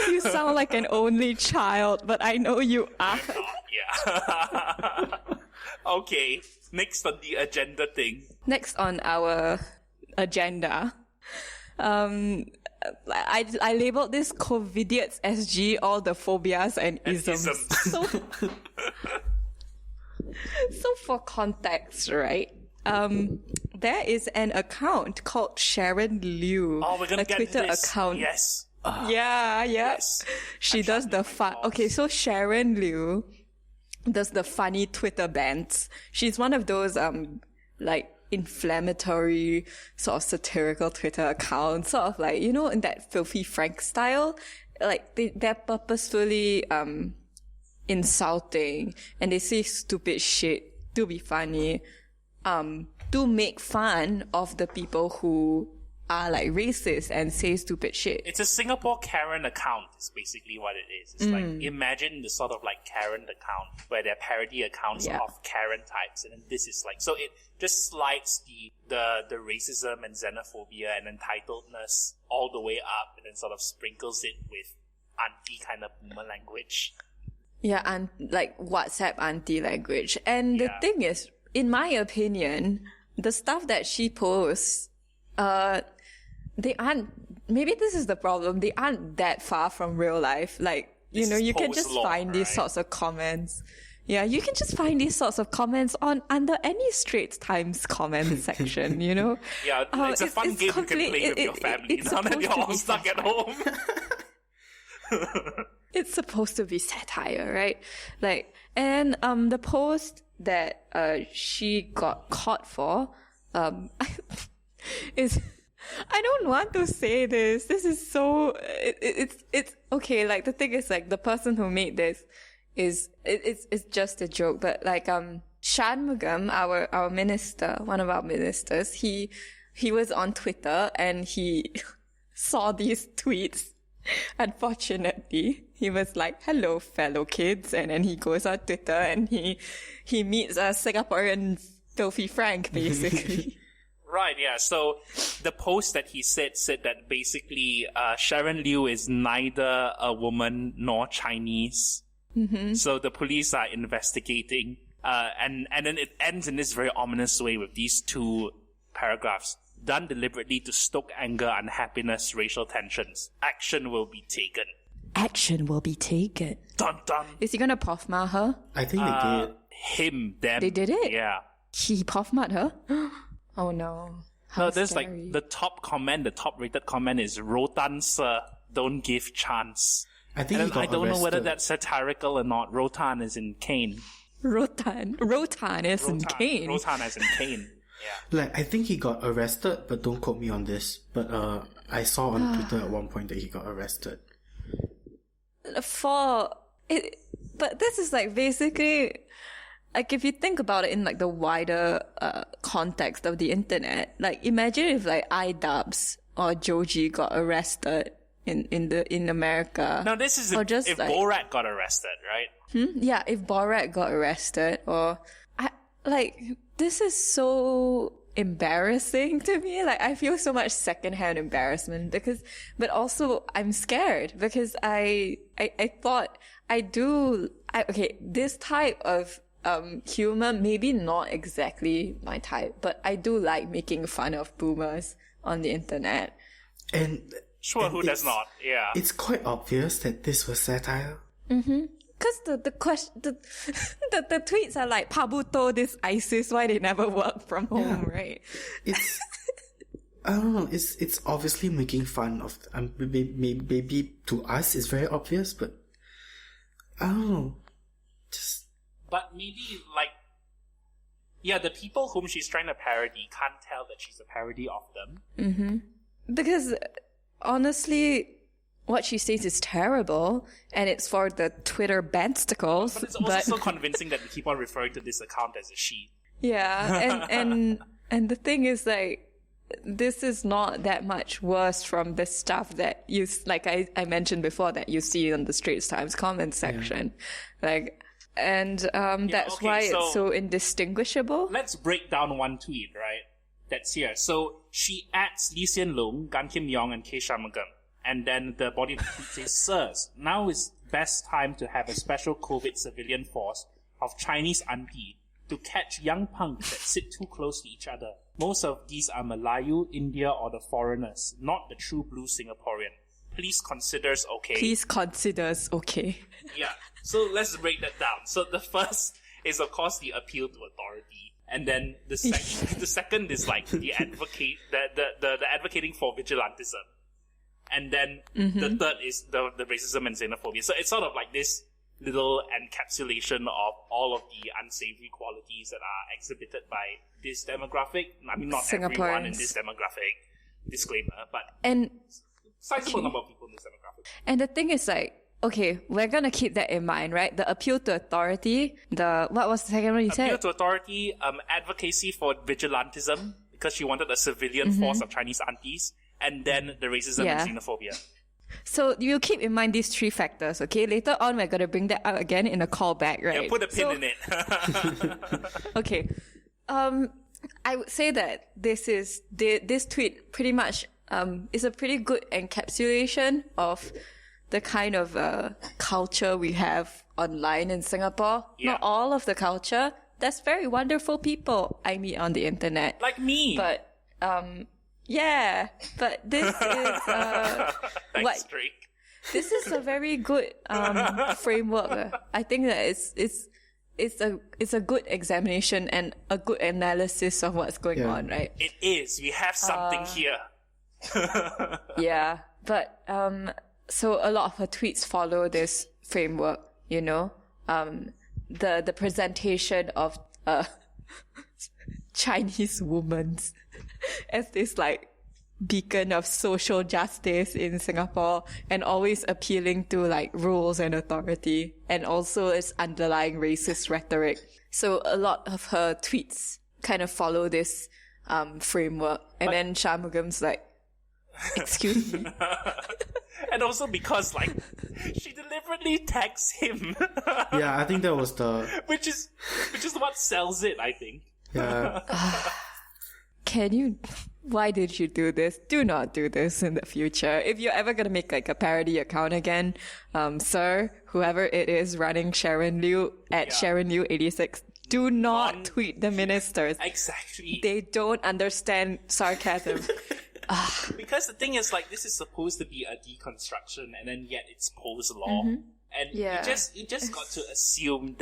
You sound like an only child, but I know you are. Yeah. Okay, next on the agenda thing. Next on our agenda, I labeled this COVIDiots SG, all the phobias and isms. So for context, right? There is an account called Sharon Liu, Oh, we're gonna a get Twitter this. account. Yes. Yeah. Yes. She does the fun. Okay, so Sharon Liu does the funny Twitter bants. She's one of those like inflammatory sort of satirical Twitter accounts, sort of like, you know, in that Filthy Frank style. Like they're purposefully insulting and they say stupid shit to be funny, to make fun of the people who are like racist and say stupid shit. It's a Singapore Karen account, is basically what it is. It's like, imagine the sort of like Karen account, where they're parody accounts Yeah. of Karen types, and then this is like, so it just slides the racism and xenophobia and entitledness all the way up, and then sort of sprinkles it with auntie kind of boomer language. Yeah, and like WhatsApp auntie language. And the Yeah. thing is, in my opinion, the stuff that she posts, they aren't, maybe this is the problem, they aren't that far from real life. Like, you This know, is you can post just law, find these right? sorts of comments. Yeah, you can just find these sorts of comments under any Straits Times comment section, you know? Yeah, it's a fun game you can play with your family it's now that supposed you're to all be stuck at home. It's supposed to be satire, right? Like, and the post that she got caught for is, I don't want to say this. This is so it's okay. Like, the thing is, like, the person who made this is it's just a joke. But like Shanmugam, our minister, one of our ministers, he was on Twitter and he saw these tweets. Unfortunately, he was like, "Hello, fellow kids," and then he goes on Twitter and he meets a Singaporean Filthy Frank, basically. Right, yeah. So the post that he said that basically Sharon Liu is neither a woman nor Chinese. Mm-hmm. So the police are investigating, and then it ends in this very ominous way with these two paragraphs. Done deliberately to stoke anger, unhappiness, racial tensions. Action will be taken. Action will be taken. Dun dun. Is he gonna Pofma her? I think they did. Him, them. They did it? Yeah. He Pofma'd her? Oh no. How No, there's scary. like the top rated comment is Rotan sir, don't give chance. I think And he then got I don't know whether arrested. that's satirical or not. Rotan is in Cain. Rotan is in Kane. Rotan as in Cain. Yeah. Like, I think he got arrested, but don't quote me on this. But I saw on Twitter at one point that he got arrested. But this is like basically, like if you think about it in like the wider context of the internet, like imagine if like iDubbbz or Joji got arrested in America. Now this is Or if, just if like- Borat got arrested, right? Yeah, if Borat got arrested, or this is so embarrassing to me. Like I feel so much secondhand embarrassment but also I'm scared because I thought this type of humor, maybe not exactly my type, but I do like making fun of boomers on the internet. And Sure, and who does not? Yeah. It's quite obvious that this was satire. Cause the tweets are like, Pabuto this ISIS, why they never work from home, right? It's I don't know. It's obviously making fun of. Maybe to us it's very obvious, but I don't know. Just But maybe, like, yeah, the people whom she's trying to parody can't tell that she's a parody of them. Because honestly, what she says is terrible, and it's for the Twitter bandsticles. But it's also so convincing that we keep on referring to this account as a she. Yeah, and the thing is, like, this is not that much worse from the stuff that you, like I mentioned before, that you see on the Straits Times comment section. Like, and that's okay, why so- it's so indistinguishable. Let's break down one tweet, right? That's here. So she adds Lee Hsien Loong, Gan Kim Yong, and K Shanmugam. And then the body of the tweet says, Sirs, now is best time to have a special COVID civilian force of Chinese auntie to catch young punks that sit too close to each other. Most of these are Malayu, India, or the foreigners, not the true blue Singaporean. Please consider's okay. Please consider us okay. Yeah. So let's break that down. So the first is, of course, the appeal to authority. And then the second is like the advocating for vigilantism. And then the third is the racism and xenophobia. So it's sort of like this little encapsulation of all of the unsavory qualities that are exhibited by this demographic. I mean, not everyone in this demographic, disclaimer, but And sizable number of people in this demographic. And the thing is, like, okay, we're gonna keep that in mind, right? The appeal to authority, what was the second one you Appeal said? to authority, advocacy for vigilantism, because she wanted a civilian force of Chinese aunties, and then the racism Yeah. and xenophobia. So you keep in mind these three factors, okay? Later on, we're gonna bring that out again in a callback, right? Yeah, put a pin in it. Okay. I would say that this tweet pretty much is a pretty good encapsulation of the kind of culture we have online in Singapore. Yeah. Not all of the culture. There's very wonderful people I meet on the internet. Like me. But yeah. But this is Thanks, Drake. this is a very good framework. I think that it's a good examination and a good analysis of what's going on, right? It is. We have something here. Yeah, but so a lot of her tweets follow this framework, you know. The presentation of Chinese women as this like beacon of social justice in Singapore, and always appealing to like rules and authority, and also its underlying racist rhetoric. So a lot of her tweets kind of follow this framework, and then Shanmugam's like, excuse me. And also because, like, she deliberately tags him. yeah, I think that was the which is what sells it, I think. yeah. Why did you do this? Do not do this in the future. If you're ever gonna make like a parody account again, sir, whoever it is running Sharon Liu at Sharon Liu 86, Do not tweet the ministers. Exactly. They don't understand sarcasm. Because the thing is, like, this is supposed to be a deconstruction, and then yet it's post law, and Yeah. you just got to assume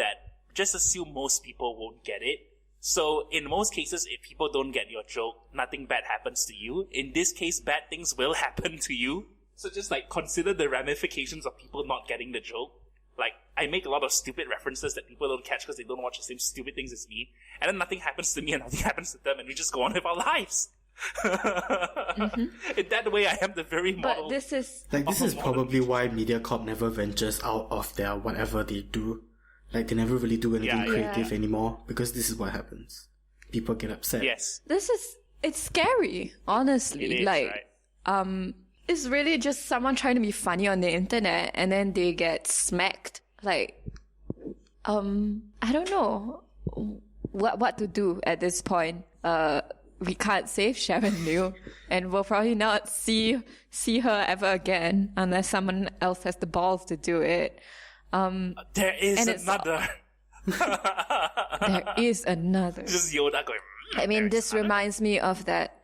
most people won't get it. So in most cases, if people don't get your joke, nothing bad happens to you. In this case, bad things will happen to you. So just like consider the ramifications of people not getting the joke. Like, I make a lot of stupid references that people don't catch because they don't watch the same stupid things as me, and then nothing happens to me and nothing happens to them, and we just go on with our lives. In that way, I am the very model. But this is This is probably why MediaCorp never ventures out of their whatever they do. Like, they never really do anything creative anymore, because this is what happens. People get upset. Yes, it's scary, honestly. it is, like, right? It's really just someone trying to be funny on the internet and then they get smacked. Like, I don't know what to do at this point. We can't save Sharon Liu, and we'll probably not see her ever again unless someone else has the balls to do it. There is and it's- another. There is another. Just Yoda going. I mean, "There's this another." reminds me of that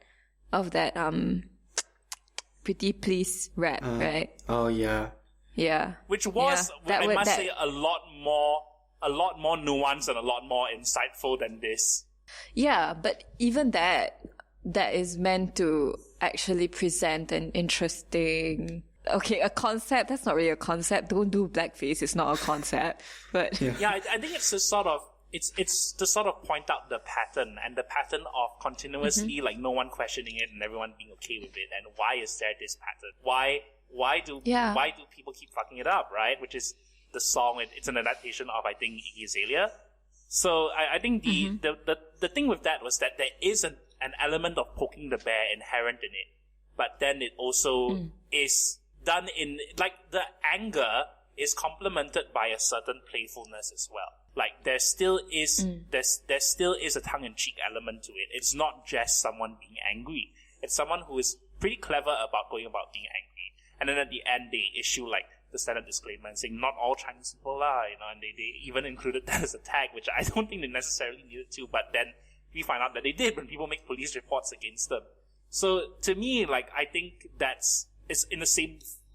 Pretty Please rap, right? Oh, yeah. Yeah. Which was, Yeah, I must say, a lot more nuanced and a lot more insightful than this. Yeah, but even that is meant to actually present an interesting, a concept. That's not really a concept. Don't do blackface. It's not a concept. But Yeah, I think it's to sort of to sort of point out the pattern, and the pattern of continuously like no one questioning it and everyone being okay with it. And why is there this pattern? Why do people keep fucking it up, right? Which is the song. It's an adaptation of, I think, Iggy Azalea. So I think the thing with that was that there is an element of poking the bear inherent in it, but then it also is done in, like, the anger is complemented by a certain playfulness as well. Like, there still is a tongue-in-cheek element to it. It's not just someone being angry. It's someone who is pretty clever about going about being angry. And then at the end, they issue, like, the standard disclaimer and saying, not all Chinese people are, and they even included that as a tag, which I don't think they necessarily needed to, but then we find out that they did when people make police reports against them. So, to me, like, I think it's in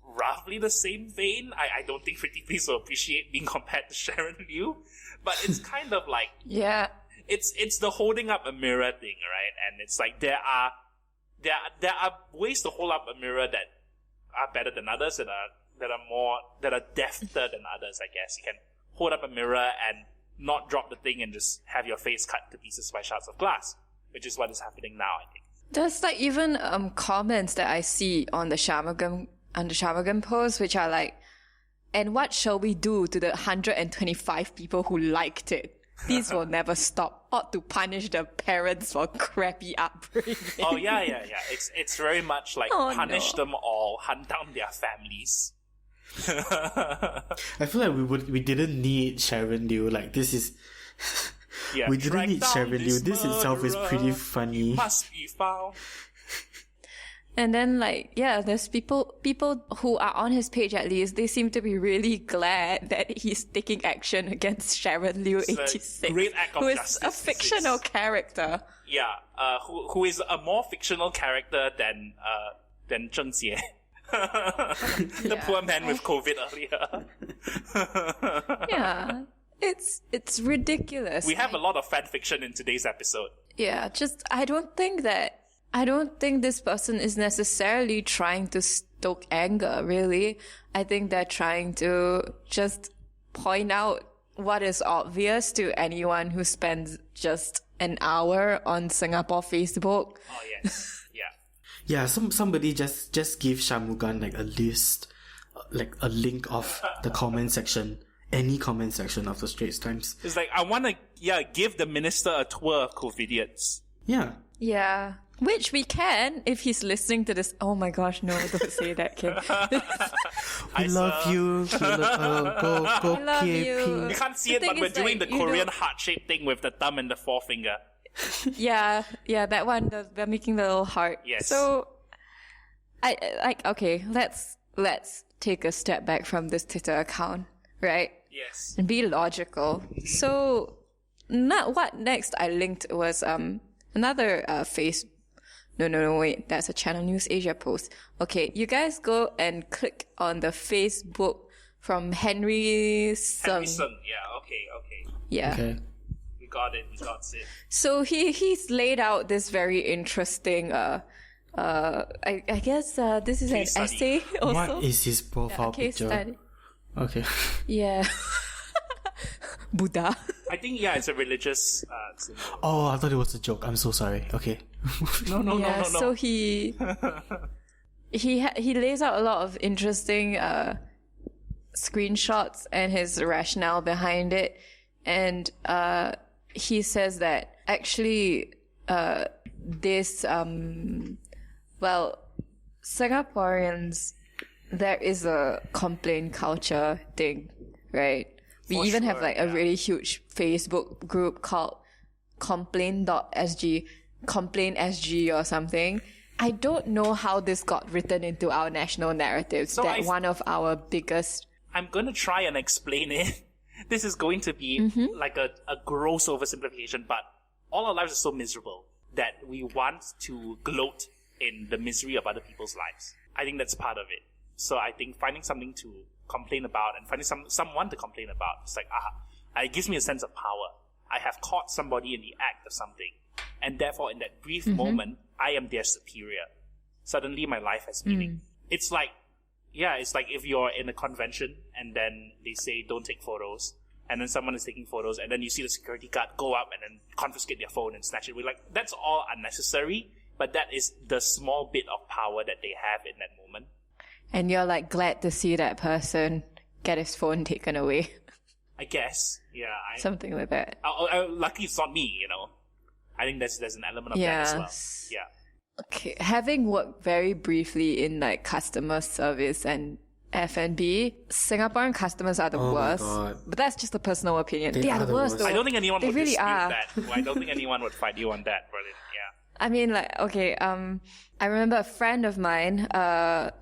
roughly the same vein. I don't think Pretty Please will appreciate being compared to Sharon Liu, but it's kind of like, yeah, it's the holding up a mirror thing, right? And it's like, there are ways to hold up a mirror that are better than others, that are defter than others, I guess. You can hold up a mirror and not drop the thing and just have your face cut to pieces by shards of glass, which is what is happening now, I think. there's like even comments that I see on the Shamagam post, which are like, and what shall we do to the 125 people who liked it? These will never stop. Ought to punish the parents for crappy upbringing. Oh yeah. It's very much like punish them all, hunt down their families. I feel like we didn't need Sharon Liu. Like, this is... Yeah, we didn't track need down Sharon Liu. This itself is murderer. pretty funny. Must be found. And then, like, yeah, there's people who are on his page, at least, they seem to be really glad that he's taking action against Sharon Liu, It's a 86, great act of who is justice, a fictional character. Yeah, who is a more fictional character than Zheng Jie. The poor man with COVID earlier. Yeah, it's ridiculous. We have a lot of fan fiction in today's episode. Yeah, I don't think this person is necessarily trying to stoke anger, really. I think they're trying to just point out what is obvious to anyone who spends just an hour on Singapore Facebook. Oh yes, yeah. Yeah, somebody just give Shamugan like a list, like a link of the comment section, any comment section of the Straits Times. It's like, I want to give the minister a tour of COVIDiots. Yeah. Yeah. Which we can if he's listening to this. Oh my gosh, no, don't say that, Kim. We love you. Go love KP. you. You can't see The it, but thing we're is, doing like, the you Korean don't- heart-shaped thing with the thumb and the forefinger. Yeah, that one. We're making the little heart. Yes. So, okay, let's take a step back from this Twitter account, right? Yes. And be logical. So, what next I linked was another face. No, wait, that's a Channel News Asia post. Okay, you guys go and click on the Facebook from Henry Sung. Henry Sung, yeah, okay. Yeah. Okay. We got it. So he's laid out this very interesting I guess this is Case an study. essay also. What is his profile Case picture? study. Okay. Yeah. Buddha. I think, yeah, it's a religious symbol. Oh, I thought it was a joke. I'm so sorry. Okay. No. So he lays out a lot of interesting screenshots and his rationale behind it, and he says that actually this Singaporeans, there is a complaint culture thing, right? We For even have sure, like a yeah. really huge Facebook group called complain.sg or something. I don't know how this got written into our national narratives. So that one of our biggest. I'm going to try and explain it. This is going to be like a gross oversimplification, but all our lives are so miserable that we want to gloat in the misery of other people's lives. I think that's part of it. So I think finding something to complain about and finding someone to complain about, it's like, it gives me a sense of power. I have caught somebody in the act of something, and therefore in that brief moment, I am their superior. Suddenly my life has meaning. It's like if you're in a convention and then they say don't take photos, and then someone is taking photos, and then you see the security guard go up and then confiscate their phone and snatch it. We're like, that's all unnecessary, but that is the small bit of power that they have in that moment. And you're like glad to see that person get his phone taken away. I guess, yeah. Something like that. Luckily it's not me, I think there's an element of that as well. Yeah. Okay, having worked very briefly in like customer service and F&B, Singaporean customers are the Oh my worst. God. But that's just a personal opinion. They They are are the the worst. worst. Though. I don't think anyone They would really dispute are. that. I don't think anyone would fight you on that, Berlin. Yeah. I mean, like, okay, I remember a friend of mine,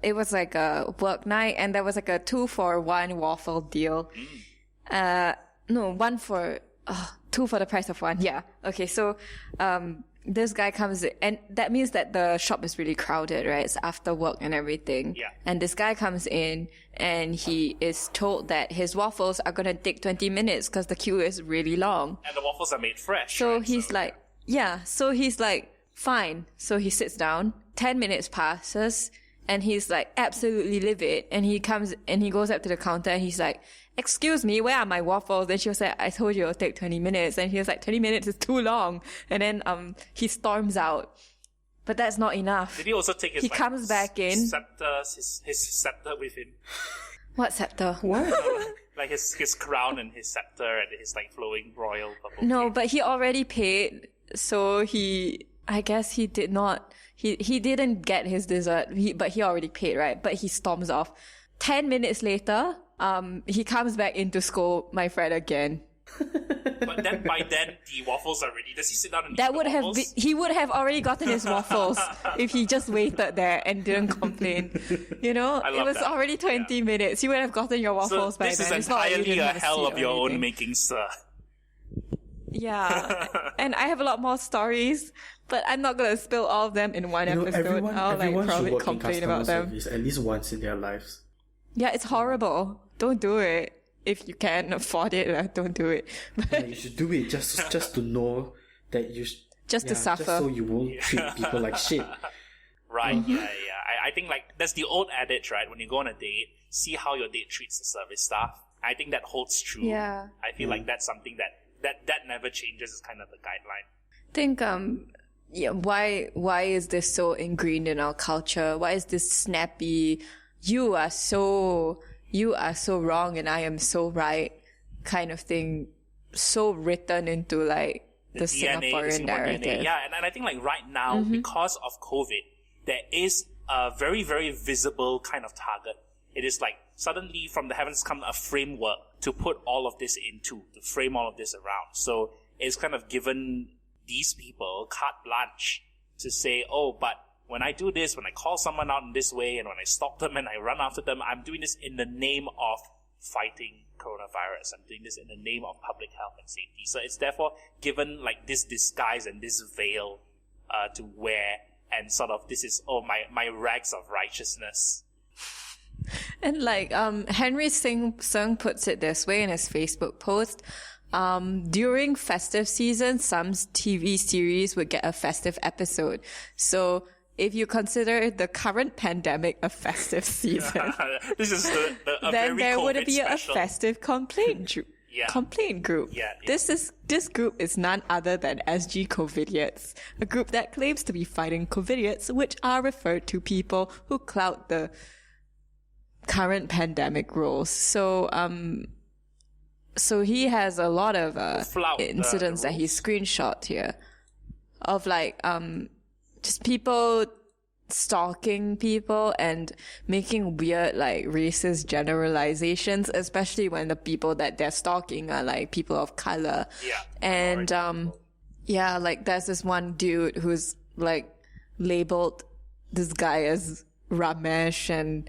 it was like a work night and there was like a 2-for-1 waffle deal. No, 2 for the price of 1. Yeah. Okay. So, this guy comes in, and that means that the shop is really crowded, right? It's after work and everything. Yeah. And this guy comes in and he is told that his waffles are going to take 20 minutes because the queue is really long. And the waffles are made fresh. So right? he's like, yeah. So he's like, fine. So he sits down. 10 minutes passes and he's like absolutely livid. And he comes and he goes up to the counter and he's like, excuse me, where are my waffles? And she was like, I told you it'll take 20 minutes. And he was like, 20 minutes is too long. And then, he storms out. But that's not enough. Did he also take his He comes back in. scepter, his scepter with him? What scepter? What? Like his crown and his scepter and his like flowing royal purple. No, but he already paid. So I guess he did not, he didn't get his dessert, but he already paid, right? But he storms off. 10 minutes later, he comes back in to scold my friend again. But then by then the waffles are ready. Does he sit down and That eat would the have waffles? he would have already gotten his waffles if he just waited there and didn't complain. You know, I it love was that. already 20 minutes. You would have gotten your So waffles by this then. is It's not like you entirely didn't a have a hell seat of or your own anything. making, sir. Yeah, and I have a lot more stories, but I'm not gonna spill all of them in one episode. I'll like everyone should probably work in complain customer about them. service at least once in their lives. Yeah, it's horrible. Don't do it. If you can afford it, don't do it. Yeah, you should do it just to know that you Just to suffer. just so you won't treat people like shit. Right, yeah. I think like that's the old adage, right? When you go on a date, see how your date treats the service staff. I think that holds true. Yeah. I feel like that's something that never changes. Is kind of the guideline. I think yeah, why is this so ingrained in our culture? Why is this snappy, you are so wrong and I am so right kind of thing so written into like the Singaporean narrative? DNA. Yeah, and I think like right now, because of COVID, there is a very, very visible kind of target. It is like suddenly from the heavens come a framework to put all of this into, to frame all of this around. So it's kind of given these people carte blanche to say, oh, but when I do this, when I call someone out in this way, and when I stop them and I run after them, I'm doing this in the name of fighting coronavirus. I'm doing this in the name of public health and safety. So it's therefore given like this disguise and this veil to wear, and sort of this is my rags of righteousness. And like Henry Sung puts it this way in his Facebook post. During festive season, some TV series would get a festive episode. So if you consider the current pandemic a festive season, This is a then very there would COVID be special. a festive complaint group. Yeah. This group is none other than SG Covidiots, a group that claims to be fighting Covidiots, which are referred to people who clout the current pandemic rules. So he has a lot of Flout incidents the that he rules. screenshot here of like just people stalking people and making weird like racist generalizations, especially when the people that they're stalking are like people of color. Yeah. And Minority people. yeah, like there's this one dude who's like labeled this guy as Ramesh, and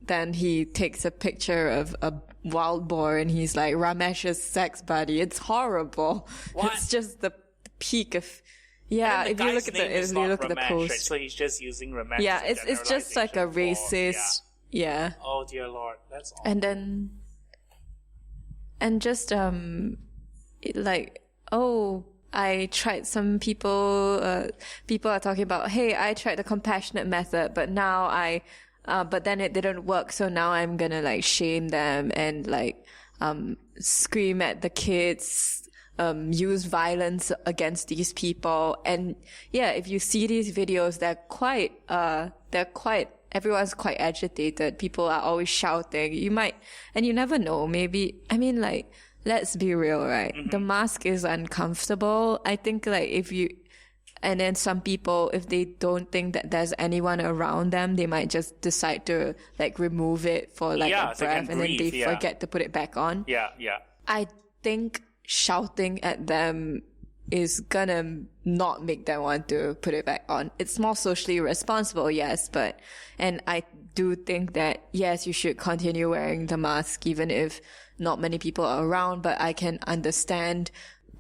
then he takes a picture of a wild boar and he's like Ramesh's sex buddy. It's horrible. What? It's just the peak of yeah. And If you look at the Ramesh, post, right? So he's just using Ramesh. yeah, as it's just like a generalization for- racist yeah. Oh dear Lord, that's awful. And then just like, oh, I tried some people are talking about, hey, I tried the compassionate method, but now but then it didn't work, so now I'm gonna like shame them and like scream at the kids, use violence against these people. And yeah, if you see these videos, they're quite everyone's quite agitated. People are always shouting. You never know, maybe, I mean, like, let's be real, right? Mm-hmm. The mask is uncomfortable. I think like and then some people, if they don't think that there's anyone around them, they might just decide to like remove it for like Yeah, a so they can breath, and then they breathe, yeah. forget to put it back on. Yeah. I think shouting at them is gonna not make them want to put it back on. It's more socially responsible, yes, and I do think that, yes, you should continue wearing the mask even if not many people are around, but I can understand.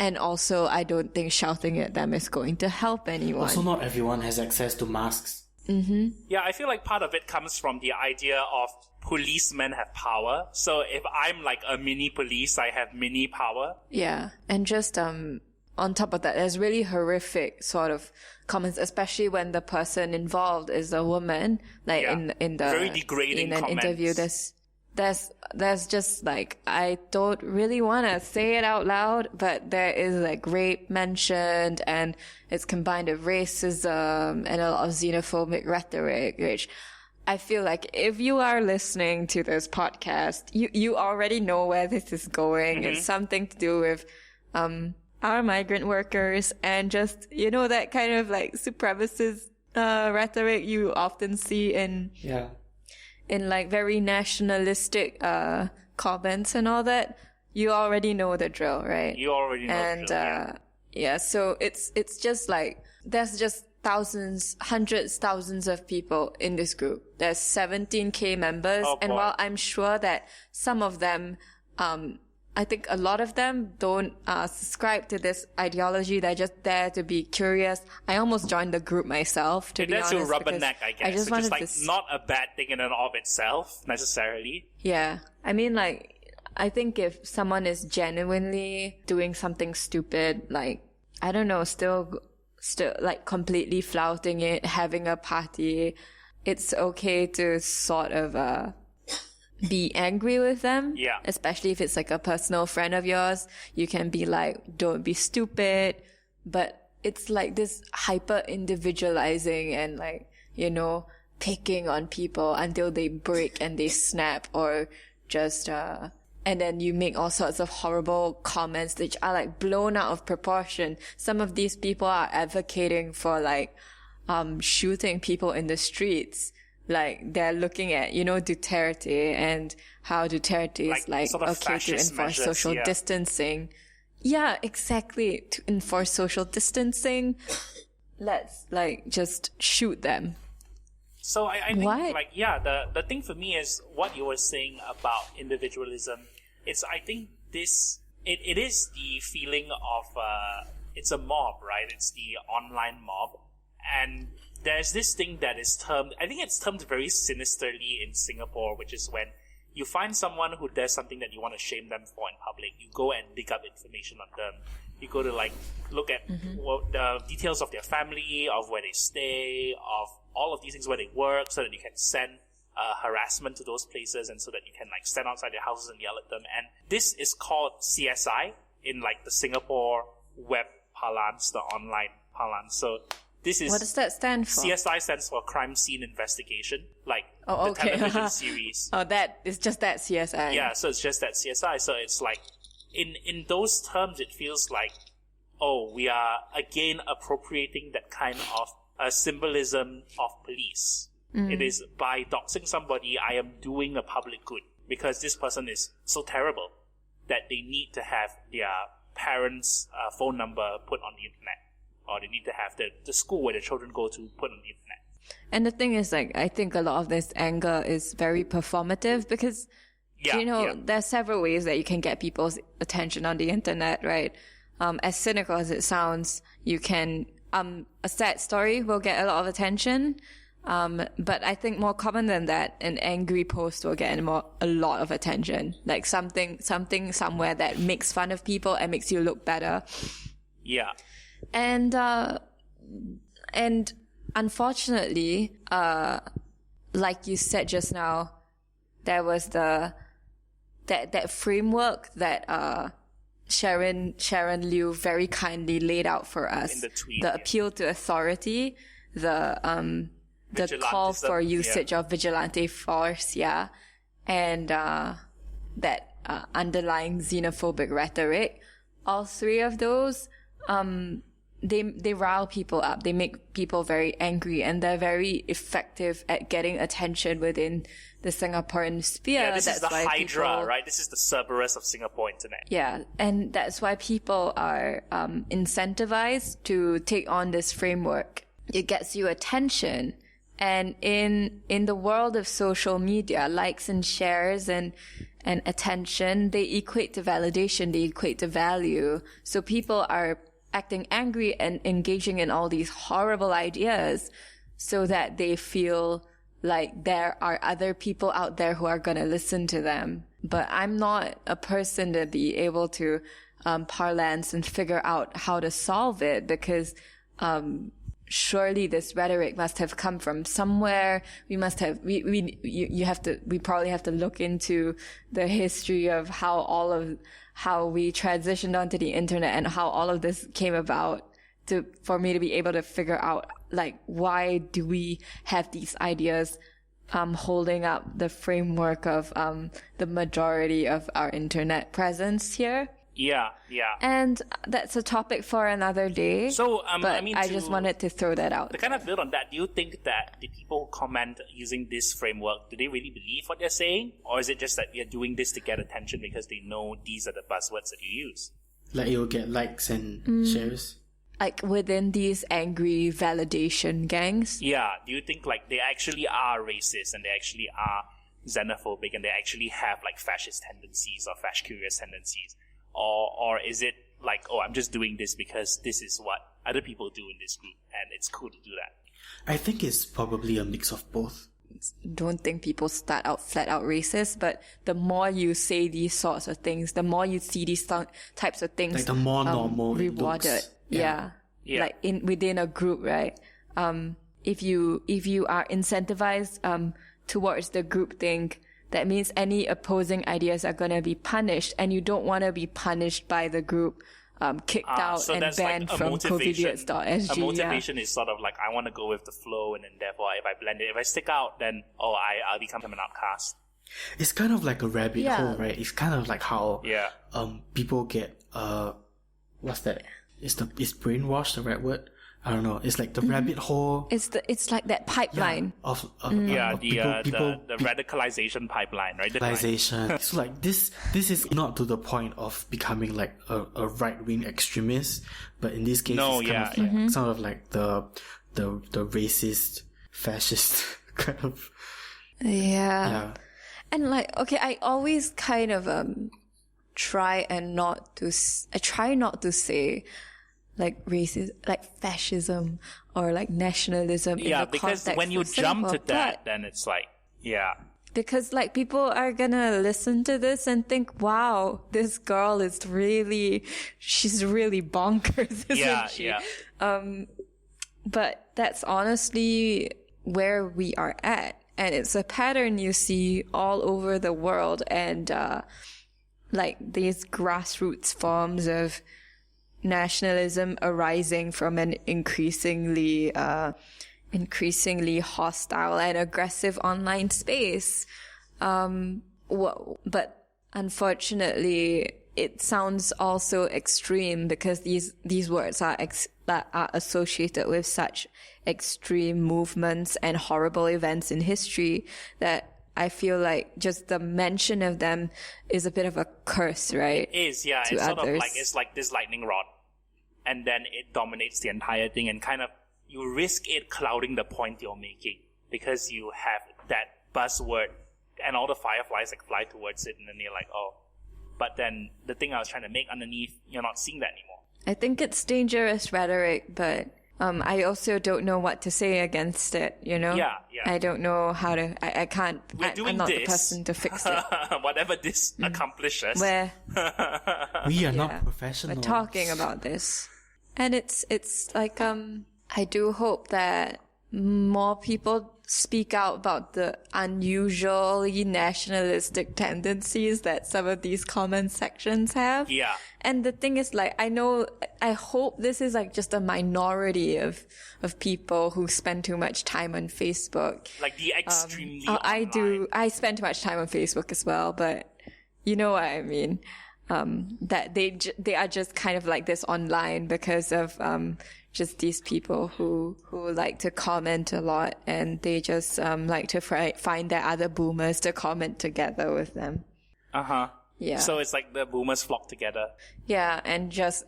And also, I don't think shouting at them is going to help anyone. Also, not everyone has access to masks. Yeah, I feel like part of it comes from the idea of policemen have power. So if I'm like a mini police, I have mini power. Yeah, and just on top of that, there's really horrific sort of comments, especially when the person involved is a woman. Like Yeah. in the Very degrading in an comments. interview, there's just like, I don't really want to say it out loud, but there is like rape mentioned, and it's combined with racism and a lot of xenophobic rhetoric, which I feel like if you are listening to this podcast, you already know where this is going. It's something to do with our migrant workers and just, that kind of like supremacist rhetoric you often see in like very nationalistic comments and all that. You already know the drill, right? You already know. And the drill, yeah, so it's just like there's just thousands, hundreds, thousands of people in this group. There's 17K members, Oh, and boy. while I'm sure that some of them, I think a lot of them don't subscribe to this ideology. They're just there to be curious. I almost joined the group myself, to be That's honest. your because rubberneck, I guess. I just Which wanted is like to not a bad thing in and of itself, necessarily. Yeah. I mean, like, I think if someone is genuinely doing something stupid, like, I don't know, still like completely flouting it, having a party, it's okay to sort of, be angry with them. Yeah. Especially if it's like a personal friend of yours. You can be like, don't be stupid. But it's like this hyper individualizing and like, picking on people until they break and they snap, or just, and then you make all sorts of horrible comments which are like blown out of proportion. Some of these people are advocating for like, shooting people in the streets. Like, they're looking at, Duterte and how Duterte is like sort of okay to fascist enforce measures, social yeah. distancing. Yeah, exactly. To enforce social distancing, let's like just shoot them. So I think, What? like, yeah, the thing for me is what you were saying about individualism. I think it is the feeling of, it's a mob, right? It's the online mob. And there's this thing that is termed, I think it's termed very sinisterly in Singapore, which is when you find someone who does something that you want to shame them for in public, you go and dig up information on them. You go to look at the details of their family, of where they stay, of all of these things, where they work, so that you can send harassment to those places, and so that you can stand outside their houses and yell at them. And this is called CSI in the Singapore web parlance, the online parlance. So this is, what does that stand for? CSI stands for Crime Scene Investigation, Oh, the television series. Oh, that is just that CSI. Yeah, so it's just that CSI. So it's in those terms, it feels like, oh, we are again appropriating that kind of symbolism of police. It is, by doxing somebody, I am doing a public good, because this person is so terrible that they need to have their parents' phone number put on the internet, or they need to have the school where the children go to put on the internet. And the thing is, I think a lot of this anger is very performative, because there's several ways that you can get people's attention on the internet, right? As cynical as it sounds, you can, a sad story will get a lot of attention. But I think more common than that, an angry post will get a lot of attention. Like something somewhere that makes fun of people and makes you look better. Yeah. And unfortunately, like you said just now, there was that framework that Sharon Liu very kindly laid out for us. In the tweet, the appeal to authority, the call for usage of vigilante force, and that underlying xenophobic rhetoric. All three of those, they rile people up. They make people very angry, and they're very effective at getting attention within the Singaporean sphere. Yeah, this is the why Hydra, right? This is the Cerberus of Singapore internet. Yeah, and that's why people are incentivized to take on this framework. It gets you attention. And in the world of social media, likes and shares and attention, they equate to validation, they equate to value. So people are acting angry and engaging in all these horrible ideas so that they feel like there are other people out there who are going to listen to them. But I'm not a person to be able to parlance and figure out how to solve it, because surely this rhetoric must have come from somewhere. We probably have to look into the history of how we transitioned onto the internet and how all of this came about, for me to be able to figure out, why do we have these ideas holding up the framework of the majority of our internet presence here. Yeah. And that's a topic for another day. So, but I just wanted to throw that out. To kind of build on that, do you think that the people who comment using this framework, do they really believe what they're saying? Or is it just that they're doing this to get attention because they know these are the buzzwords that you use? Like you'll get likes and shares? Like within these angry validation gangs? Yeah. Do you think they actually are racist and they actually are xenophobic and they actually have fascist tendencies or fascist tendencies? Or is it I'm just doing this because this is what other people do in this group and it's cool to do that? I think it's probably a mix of both. Don't think people start out flat out racist, but the more you say these sorts of things, the more you see these types of things, the more normal rewarded. it looks. Yeah. Within a group, right? If you are incentivized towards the group think, that means any opposing ideas are going to be punished, and you don't want to be punished by the group, kicked out so and banned from covidiots.sg. A motivation is sort of I want to go with the flow, and then therefore if I blend it, if I stick out, then I'll become an outcast. It's kind of like a rabbit hole, right? It's kind of like how people get what's that? Is brainwashed the right word? I don't know. It's like the rabbit hole. It's like that pipeline. Of the radicalization pipeline, right? Radicalization. So this is not to the point of becoming a right wing extremist, but in this case, it's sort of like the racist, fascist kind of. Yeah. And I always kind of try not to say like racist, like fascism or like nationalism in Yeah, the because context when you of jump Singapore, to that, but then it's like, yeah. because like people are gonna listen to this and think, wow, this girl is she's really bonkers, isn't Yeah, she? yeah. But that's honestly where we are at. And it's a pattern you see all over the world. And, like these grassroots forms of nationalism arising from an increasingly hostile and aggressive online space. But unfortunately, it sounds also extreme because these words are that are associated with such extreme movements and horrible events in history that I feel like just the mention of them is a bit of a curse, right? It is, yeah. To It's sort of others. like, it's like this lightning rod. And then it dominates the entire thing and kind of, you risk it clouding the point you're making because you have that buzzword and all the fireflies like fly towards it and then you're like, oh. But then the thing I was trying to make underneath, you're not seeing that anymore. I think it's dangerous rhetoric, but I also don't know what to say against it, you know? Yeah, yeah. I don't know how to, I can't, We're doing I'm not this. the person to fix it. Whatever this accomplishes. We're We are Yeah. not professionals. We're talking about this. And it's like, I do hope that more people speak out about the unusually nationalistic tendencies that some of these comment sections have. Yeah. And the thing is, like, I hope this is like just a minority of people who spend too much time on Facebook. Like the extremely I spend too much time on Facebook as well, but you know what I mean. That they are just kind of like this online because of, just these people who like to comment a lot and they just, like to find their other boomers to comment together with them. Uh-huh. Yeah. So it's like the boomers flock together. Yeah, and just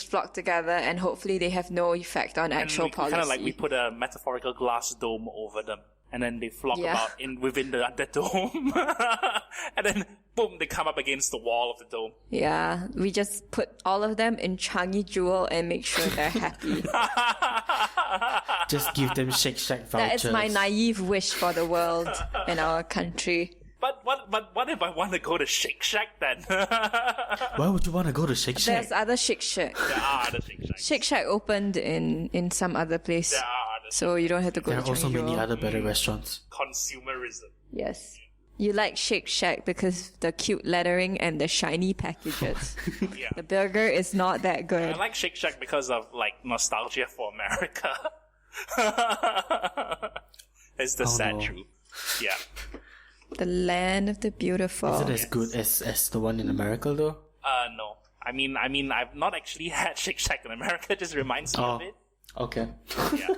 flock together and hopefully they have no effect on actual policy. Kind of like we put a metaphorical glass dome over them. And then they flock Yeah. about within the dome. And then, boom, they come up against the wall of the dome. Yeah, we just put all of them in Changi Jewel and make sure they're happy. Just give them Shake Shack vouchers. That is my naive wish for the world and our country. But what if I want to go to Shake Shack then? There Why would you want to go to Shake Shack? There's other Shake Shack. are other Shake Shacks. Shake Shack opened in some other place. There are other So you don't have to go There to are also Changi many Jewel. other better restaurants. consumerism. Yes. You like Shake Shack because the cute lettering and the shiny packages. Yeah. The burger is not that I good. like Shake Shack because of like nostalgia for America. It's the sad no. truth. Yeah. The land of the beautiful. Is it as good as the one in America though? No. I mean, I've not actually had Shake Shack in America. It just reminds me of it. Okay. Yeah.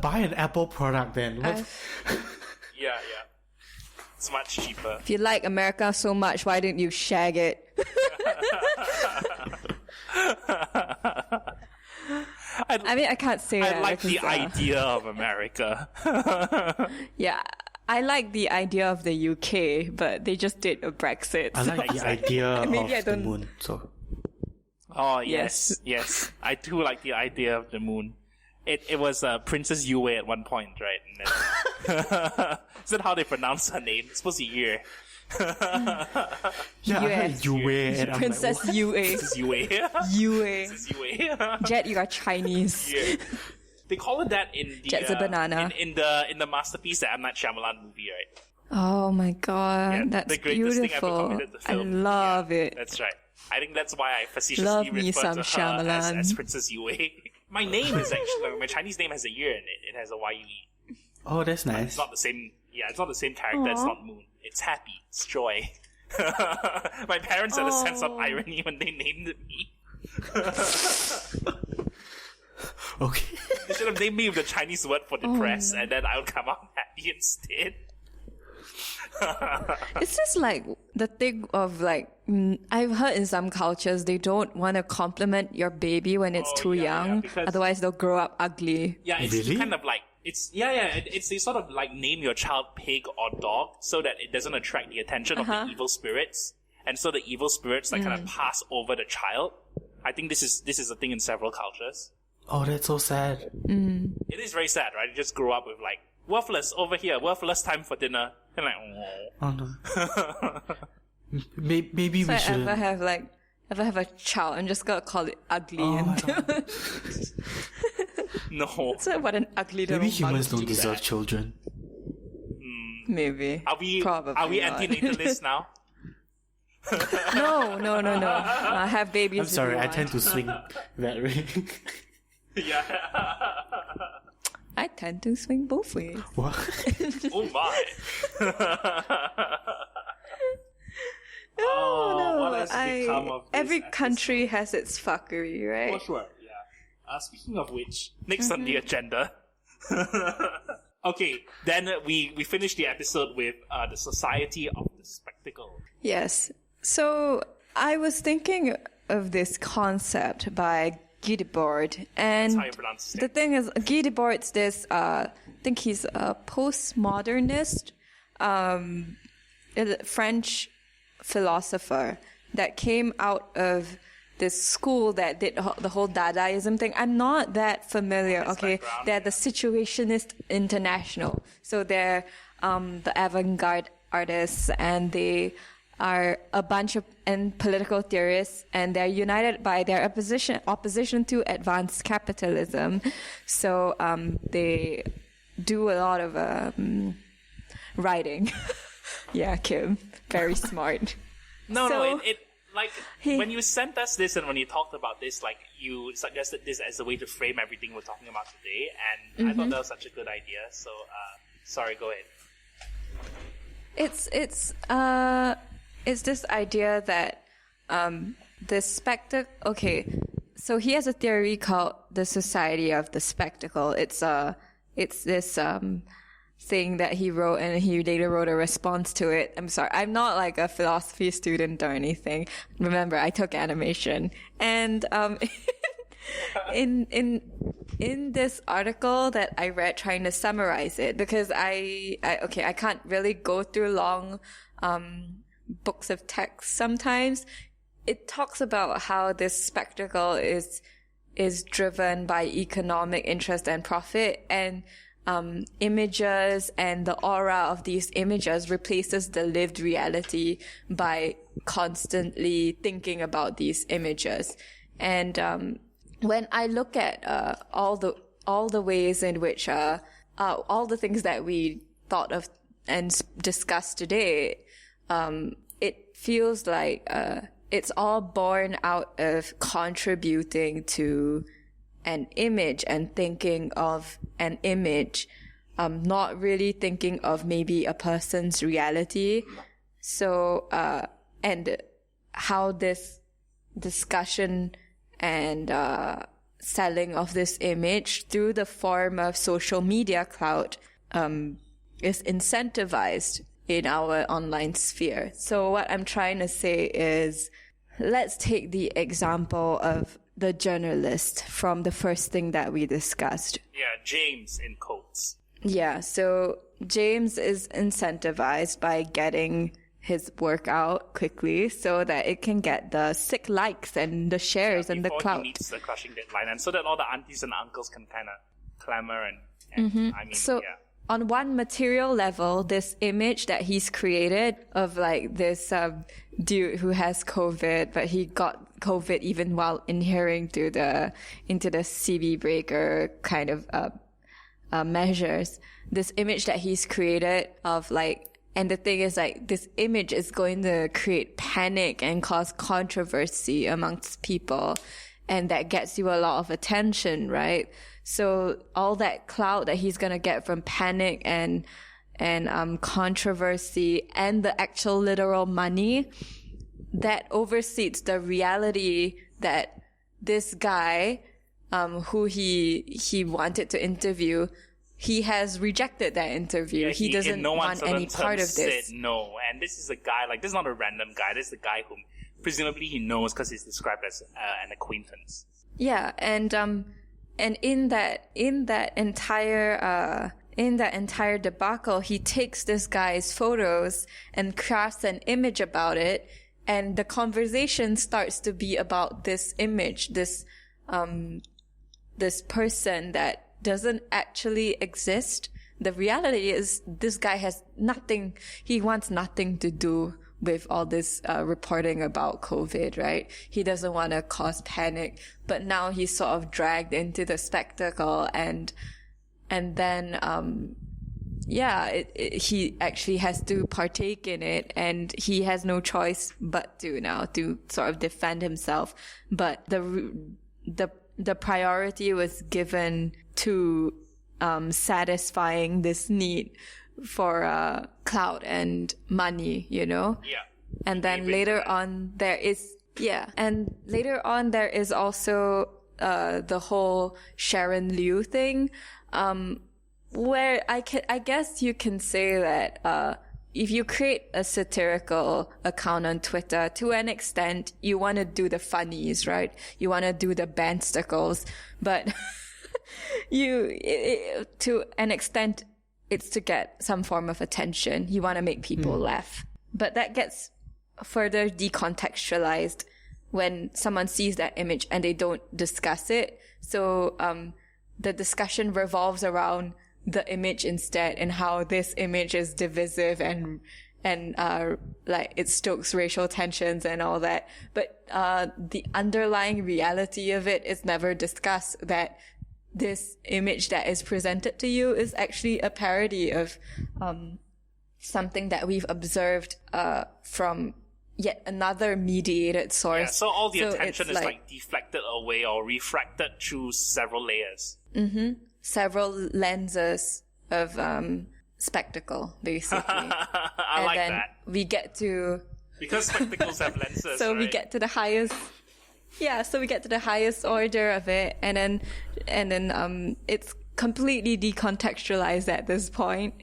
Buy an Apple product then. What? Yeah. It's much cheaper. If you like America so much, why didn't you shag it? I mean, I can't say that. I like the because, idea of America. Yeah, I like the idea of the UK, but they just did a Brexit. I like the idea Maybe I of the don't- moon. So Oh, yes. I do like the idea of the moon. It was Princess Yue at one point, right? And then, is that how they pronounce her name? It's supposed to be Yue. yeah, I heard US. Yue and I'm Princess like, Yue. Princess Yue. Yue. Princess Yue. Jet, you are Chinese. Yeah. They call it that in the Jet's a banana. in the masterpiece, the M. Night Shyamalan movie, right? Oh my god, Yeah, that's the greatest thing ever beautiful. committed to I film. love it. That's right. I think that's why I facetiously Love me refer some to her Shyamalan. as Princess Yue. My name is actually my Chinese name has a year in it. It has a YUE. oh, that's nice. It's not the same. Yeah, it's not the same character. It's not Moon. It's Happy. It's Joy. My parents had a sense of irony when they named me. Okay. They should have named me with the Chinese word for depressed, and then I would come out happy instead. It's just like the thing of like, I've heard in some cultures they don't want to compliment your baby when it's too yeah, young, because- otherwise they'll grow up ugly. Yeah, it's Really? kind of like it's they sort of like name your child pig or dog so that it doesn't attract the attention of the evil spirits. and so the evil spirits like kind of pass over the child. I think this is a thing in several cultures. Oh, that's so sad. It is very sad, right? You just grow up with like worthless over here, worthless time for dinner, and like Oh no. Maybe So we I should. ever have a child, I'm just gonna call it ugly. Oh my and no. so what an ugly little Maybe humans monkey. don't deserve children. Maybe. Are we Probably not. anti-natalists now? No. Have babies. I'm sorry, if you I want. tend to swing that way. Yeah. I tend to swing both ways. What? Oh my. No, what has become of this every episode? country has its fuckery, right? For sure, yeah. Speaking of which, next on the agenda. Okay, then we finished the episode with the Society of the Spectacle. Yes. So I was thinking of this concept by Guy Debord, and That's how you pronounce his the name. thing is, Guy Debord's this. I think he's a postmodernist, French philosopher that came out of this school that did the whole Dadaism thing. I'm not that familiar. Okay, background, they're the Situationist International, so they're the avant-garde artists, and they are a bunch of political theorists, and they're united by their opposition to advanced capitalism. So they do a lot of writing. Yeah, Kim, very smart. No, So- it like when you sent us this and when you talked about this, like you suggested this as a way to frame everything we're talking about today, and I thought that was such a good idea. So, sorry, go ahead. It's this idea that the spectacle. Okay, so he has a theory called the Society of the Spectacle. It's this thing that he wrote, and he later wrote a response to it. I'm sorry, I'm not like a philosophy student or anything. Remember, I took animation, and in this article that I read, trying to summarize it, because I can't really go through long books of text sometimes. It talks about how this spectacle is driven by economic interest and profit, and images and the aura of these images replaces the lived reality by constantly thinking about these images. And when I look at all the ways in which all the things that we thought of and discussed today, it feels like it's all born out of contributing to an image and thinking of an image, not really thinking of maybe a person's reality. So, and how this discussion and selling of this image through the form of social media clout is incentivized in our online sphere. So what I'm trying to say is, let's take the example of the journalist from the first thing that we discussed. Yeah, James in quotes. Yeah, so James is incentivized by getting his work out quickly so that it can get the sick likes and the shares and the Before clout. he meets the crushing deadline, and so that all the aunties and uncles can kind of clamor and I mean, So yeah. on one material level, this image that he's created of like this dude who has COVID, but he got COVID even while adhering to into the CB breaker kind of measures. This image that he's created of like, and the thing is like, this image is going to create panic and cause controversy amongst people, and that gets you a lot of attention, right? So all that clout that he's gonna get from panic and controversy and the actual literal money, that oversees the reality that this guy, who he wanted to interview, he has rejected that interview. Yeah, He doesn't in no want any uncertain part of terms this. Said no, and this is a guy, like, this is not a random guy. This is a guy whom presumably he knows because he's described as an acquaintance. Yeah, and in that entire debacle, he takes this guy's photos and crafts an image about it, And the conversation starts to be about this image, this person that doesn't actually exist. The reality is this guy has nothing, he wants nothing to do with all this reporting about COVID, right? He doesn't want to cause panic, but now he's sort of dragged into the spectacle, and then he actually has to partake in it, and he has no choice but to now to sort of defend himself. But the priority was given to satisfying this need for clout and money, you know? Yeah. And then later on there is also the whole Sharon Liu thing, where I guess you can say that if you create a satirical account on Twitter, to an extent you want to do the funnies, right? You want to do the bandsticles, but to an extent it's to get some form of attention. You want to make people laugh. But that gets further decontextualized when someone sees that image and they don't discuss it. So the discussion revolves around the image instead, and how this image is divisive and like it stokes racial tensions and all that. But the underlying reality of it is never discussed, that this image that is presented to you is actually a parody of something that we've observed from yet another mediated source. Yeah, so all the attention is like deflected away or refracted through several layers. Several lenses of spectacle, basically. I like that. We get to, because spectacles have lenses. so right? we get to the highest. Yeah, so we get to the highest order of it, and then it's completely decontextualized at this point.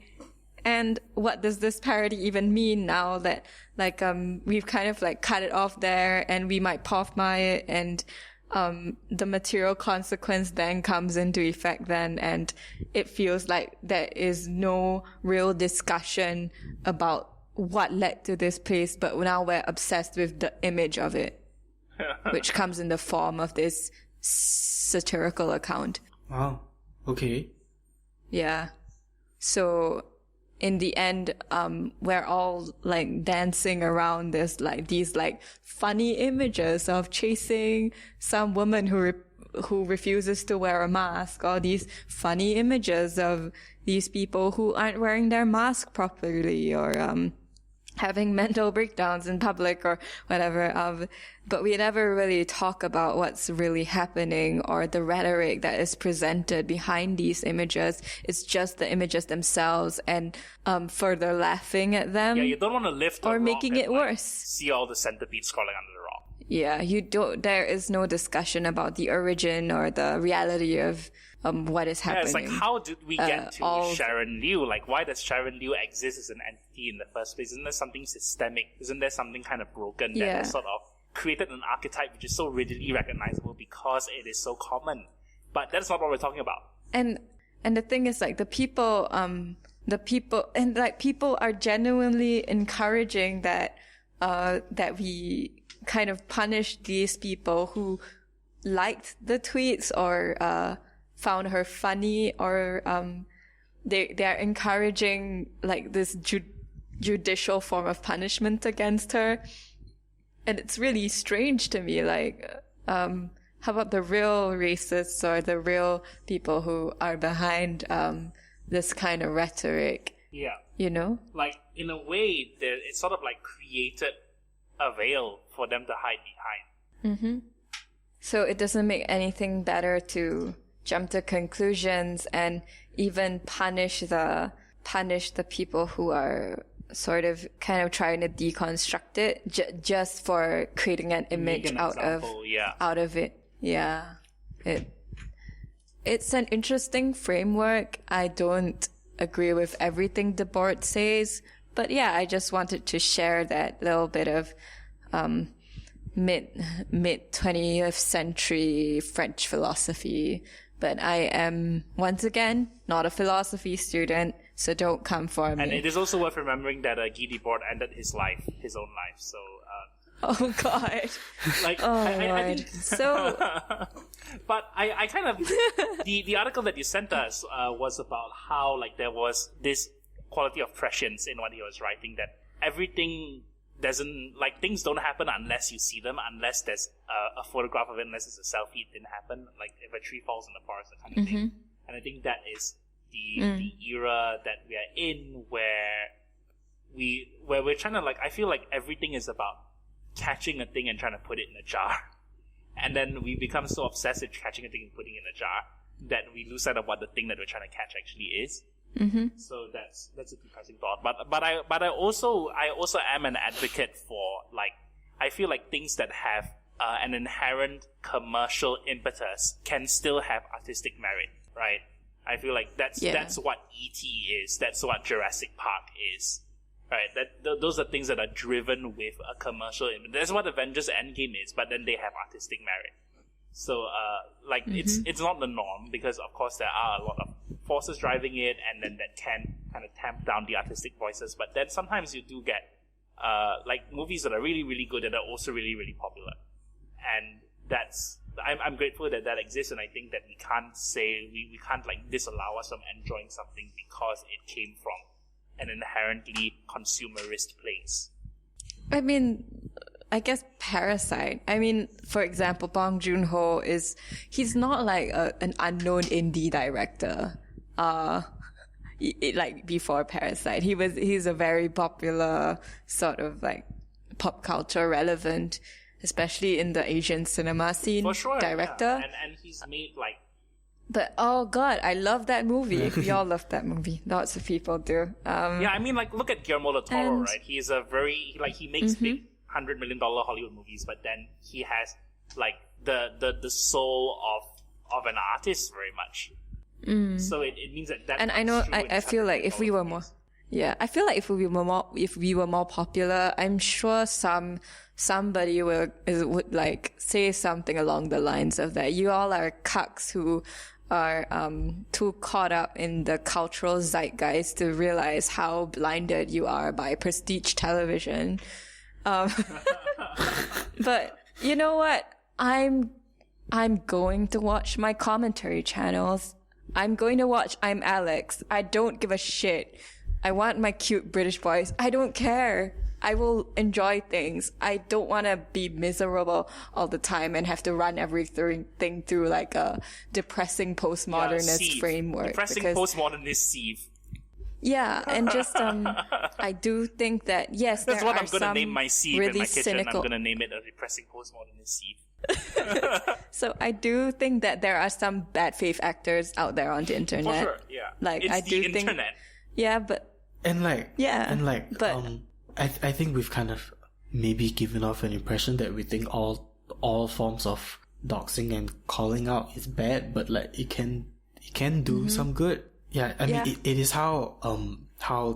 And what does this parody even mean now that we've kind of like cut it off there, and we might POF-my it, and the material consequence then comes into effect then, and it feels like there is no real discussion about what led to this place, but now we're obsessed with the image of it. Which comes in the form of this satirical account. Wow. Okay. Yeah. So in the end, we're all like dancing around these funny images of chasing some woman who refuses to wear a mask, or these funny images of these people who aren't wearing their mask properly, or having mental breakdowns in public or whatever. But we never really talk about what's really happening or the rhetoric that is presented behind these images. It's just the images themselves, and further laughing at them. Yeah, you don't want to lift the or rock making it and, worse. See all the centipedes crawling under the rock. Yeah, there is no discussion about the origin or the reality of what is happening. Yeah, it's like, how did we get to Sharon Liu? Like, why does Sharon Liu exist as an entity in the first place? Isn't there something systemic? Isn't there something kind of broken that has sort of created an archetype which is so readily recognizable because it is so common? But that's not what we're talking about. And the thing is, like, people are genuinely encouraging that we kind of punish these people who liked the tweets or found her funny, or they're encouraging like this judicial form of punishment against her. And it's really strange to me, like, how about the real racists or the real people who are behind this kind of rhetoric? Yeah. You know? Like, in a way, it's sort of like created a veil for them to hide behind. Mm-hmm. So it doesn't make anything better to jump to conclusions and even punish the people who are sort of kind of trying to deconstruct it just for creating an image out of it. Yeah. It's an interesting framework. I don't agree with everything Debord says, but yeah, I just wanted to share that little bit of mid 20th century French philosophy. But I am, once again, not a philosophy student, so don't come for me. And it is also worth remembering that Guy Debord ended his own life. So Oh God. Like, Oh I Lord. think, So but I kind of the article that you sent us was about how like there was this quality of prescience in what he was writing, that everything doesn't, like, things don't happen unless you see them, unless there's a photograph of it, unless it's a selfie, it didn't happen. Like if a tree falls in the forest, that kind of thing. And I think that is the era that we are in, where we're trying to, like, I feel like everything is about catching a thing and trying to put it in a jar. And then we become so obsessed with catching a thing and putting it in a jar that we lose sight of what the thing that we're trying to catch actually is. So that's a depressing thought. But I also am an advocate for, like, I feel like things that have an inherent commercial impetus can still have artistic merit, right? I feel like that's what E.T. is. That's what Jurassic Park is. Right, those are things that are driven with a commercial. That's what Avengers Endgame is, but then they have artistic merit. So, it's not the norm, because of course there are a lot of forces driving it, and then that can kind of tamp down the artistic voices. But then sometimes you do get like movies that are really, really good that are also really, really popular, and I'm grateful that exists, and I think that we can't say we can't like disallow us from enjoying something because it came from an inherently consumerist place. I mean, I guess Parasite. I mean, for example, Bong Joon-ho he's not like an unknown indie director. Like before Parasite, he's a very popular sort of like pop culture relevant, especially in the Asian cinema scene, for sure, director. Yeah. And he's made like. But oh God, I love that movie. We all love that movie. Lots of people do. Yeah, I mean, like, look at Guillermo del Toro, right? He is he makes big $100 million Hollywood movies, but then he has like the soul of an artist very much. So it means that. And I know, I feel like if we were more, I feel like if we were more popular, I'm sure somebody would like say something along the lines of that. You all are cucks who are too caught up in the cultural zeitgeist to realize how blinded you are by prestige television. But you know what? I'm going to watch my commentary channels. I'm going to watch I'm Alex. I don't give a shit. I want my cute British voice. I don't care. I will enjoy things. I don't want to be miserable all the time and have to run everything through like a depressing postmodernist framework. Depressing postmodernist sieve. Yeah, and just I do think that yes, that's there what are I'm gonna name my sieve really in my kitchen. cynical. I'm gonna name it a depressing postmodernist sieve. So I do think that there are some bad faith actors out there on the internet. For sure, yeah. Like it's I do the think, internet. yeah, but I think we've kind of maybe given off an impression that we think all forms of doxing and calling out is bad, but like it can do some good. Yeah, I mean it is how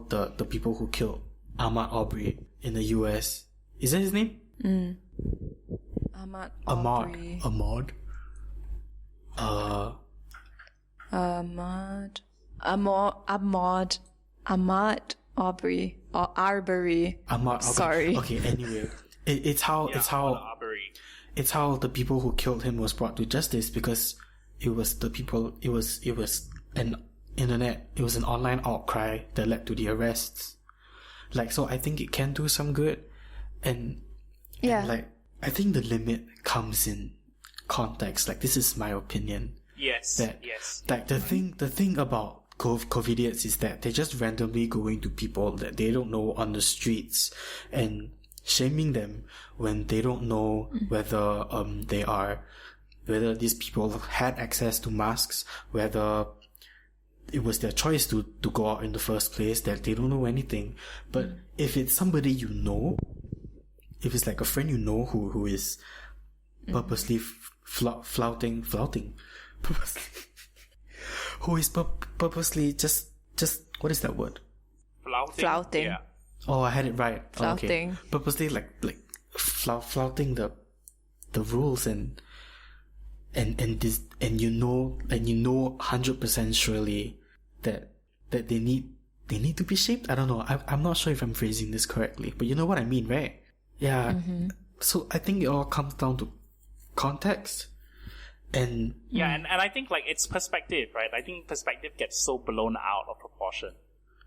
the people who killed Ahmaud Arbery in the US, is that his name? Ahmaud Arbery or Arbery. Sorry. Okay, anyway. It's how the people who killed him was brought to justice, because it was an online outcry that led to the arrests. Like, so I think it can do some good, and like I think the limit comes in context. Like, this is my opinion. Yes. Like the thing about COVIDiots is that they're just randomly going to people that they don't know on the streets and shaming them when they don't know whether whether these people had access to masks, whether it was their choice to go out in the first place, that they don't know anything. But if it's somebody you know, if it's like a friend you know who is purposely flouting who is purposely just what is that word? Flouting. Yeah. Oh, I had it right. Flouting. Okay. Purposely like flouting the rules and you know 100% surely that they need to be shaped. I don't know. I'm not sure if I'm phrasing this correctly, but you know what I mean, right? Yeah. So I think it all comes down to context. And Yeah, and I think like it's perspective, right? I think perspective gets so blown out of proportion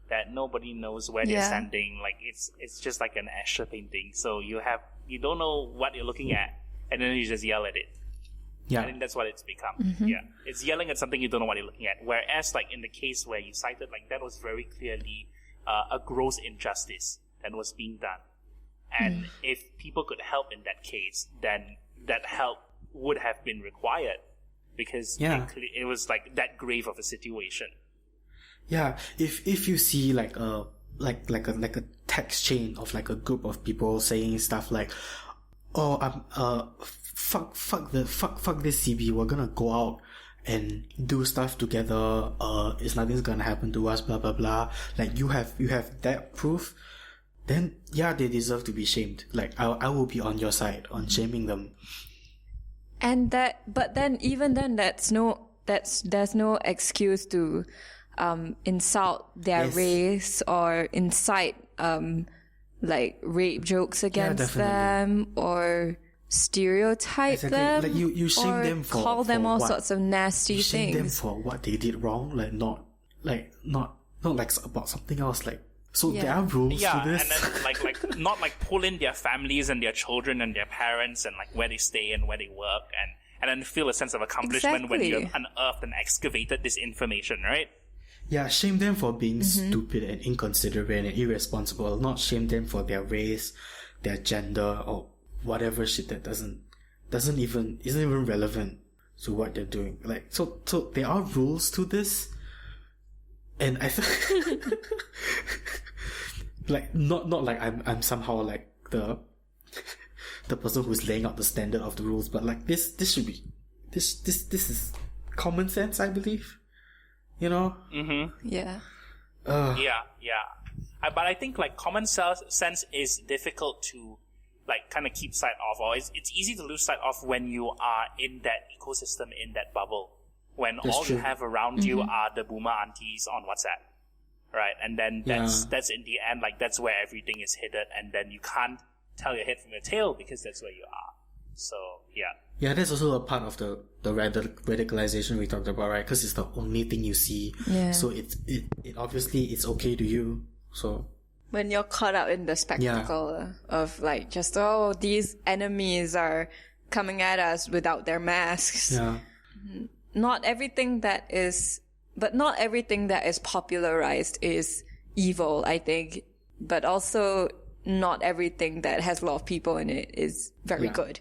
that nobody knows where they're Yeah. standing. Like it's just like an Escher painting. So you don't know what you're looking at, and then you just yell at it. I yeah, think that's what it's become. Yeah, it's yelling at something you don't know what you're looking at. Whereas, like in the case where you cited, like that was very clearly a gross injustice that was being done. And if people could help in that case, then that help would have been required because Yeah. it was like that grave of a situation. yeah. If you see like a text chain of like a group of people saying stuff like, "Oh, fuck this CB. We're gonna go out and do stuff together. It's nothing's gonna happen to us. Blah blah blah." Like you have that proof. Then yeah, they deserve to be shamed. Like I will be on your side on shaming them. And but then even then, there's no excuse to insult their Yes. race or incite like rape jokes against definitely. them or stereotype Exactly. them, Like, you shame or them for- call them for all what? sorts of nasty You shame them things. for what they did wrong. Like not about something else. Like so Yeah. there are rules Yeah, to this. and then like not like pull in their families and their children and their parents and like where they stay and where they work and then feel a sense of accomplishment when you have Exactly. unearthed and excavated this information, right? Yeah, shame them for being stupid and inconsiderate and irresponsible. Not shame them for their race, their gender, or whatever shit that isn't even relevant to what they're doing. Like so there are rules to this, and I think like not like I'm somehow like the person who's laying out the standard of the rules, but like this should be this is common sense, I believe. You know? Yeah. Yeah. But I think like common sense is difficult to like kind of keep sight of, or it's easy to lose sight of when you are in that ecosystem, in that bubble, when That's all true. you have around you are the boomer aunties on WhatsApp, right? And then that's in the end, like that's where everything is hidden, and then you can't tell your head from your tail because that's where you are. So yeah. Yeah, that's also a part of the radicalization we talked about, right? Because it's the only thing you see. Yeah. So it obviously it's okay to you. So When you're caught up in the spectacle of like just, oh, these enemies are coming at us without their masks. yeah, Not everything that is popularized is evil, I think. But also not everything that has a lot of people in it is very Yeah. good.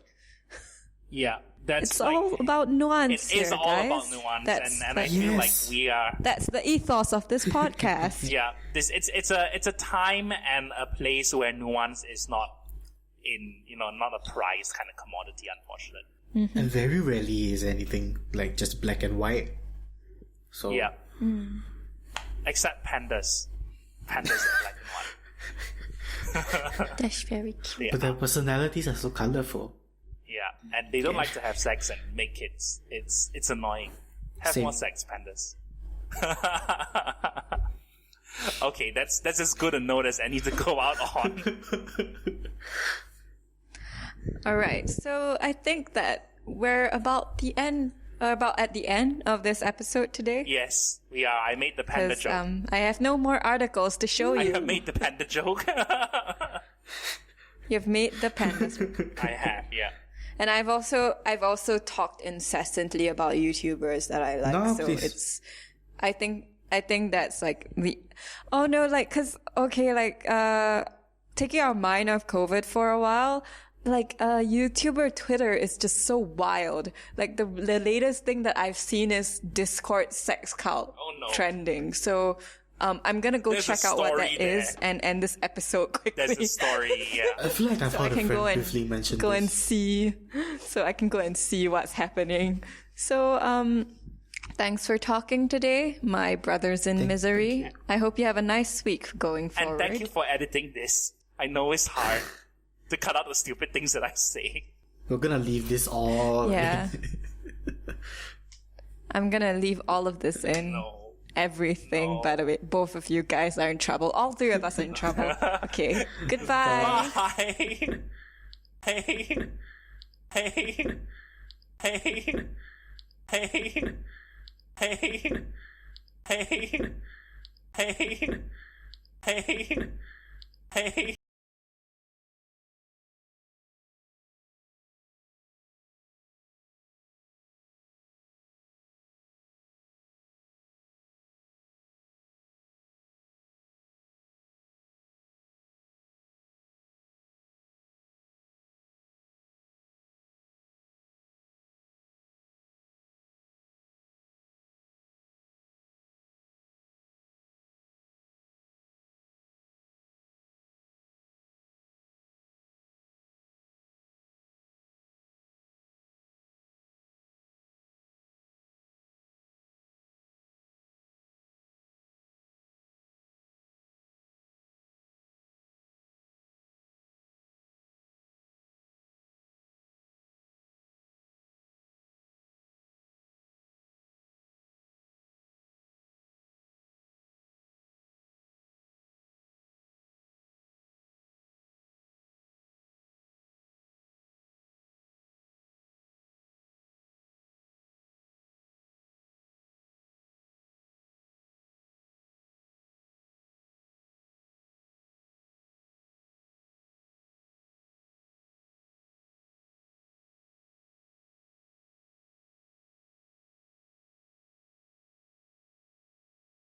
Yeah. That's It's like, all about nuance it is here, all guys. about nuance, and I that's, feel like Yes. we are. that's the ethos of this podcast. Yeah, it's a time and a place where nuance is not not a prized kind of commodity, unfortunately. and very rarely is anything like just black and white. So Yeah. Except pandas. Pandas are black and white. That's very cute. Yeah. but their personalities are so colorful. Yeah, and they don't like to have sex and make kids. It's annoying. Have Same. more sex, pandas. Okay, that's as good a note as any to go out on. All right. So I think that we're about at the end of this episode today. Yes, we are. I made the panda Because joke. I have no more articles to show I you. have made the panda joke. You've made the pandas. I have, yeah. And I've also talked incessantly about YouTubers that I like. No, so please. I think that's like taking our mind off COVID for a while, like YouTuber Twitter is just so wild. Like the latest thing that I've seen is Discord sex cult Oh, no. trending. So I'm gonna go There's a check out what story that there. is and end this episode quickly. There's a story, yeah. I feel like I've So I heard a can friend go and briefly mention go and this. see. So I can go and see what's happening. So thanks for talking today, my brothers in misery. I hope you have a nice week going And forward. thank you for editing this. I know it's hard to cut out the stupid things that I say. We're gonna leave this all. Yeah. I'm gonna leave all of this in. No. Everything, No. by the way. Both of you guys are in trouble. All three of us are in trouble. Okay. Goodbye. Bye. hey, hey, hey, hey, hey, hey, hey, hey, hey.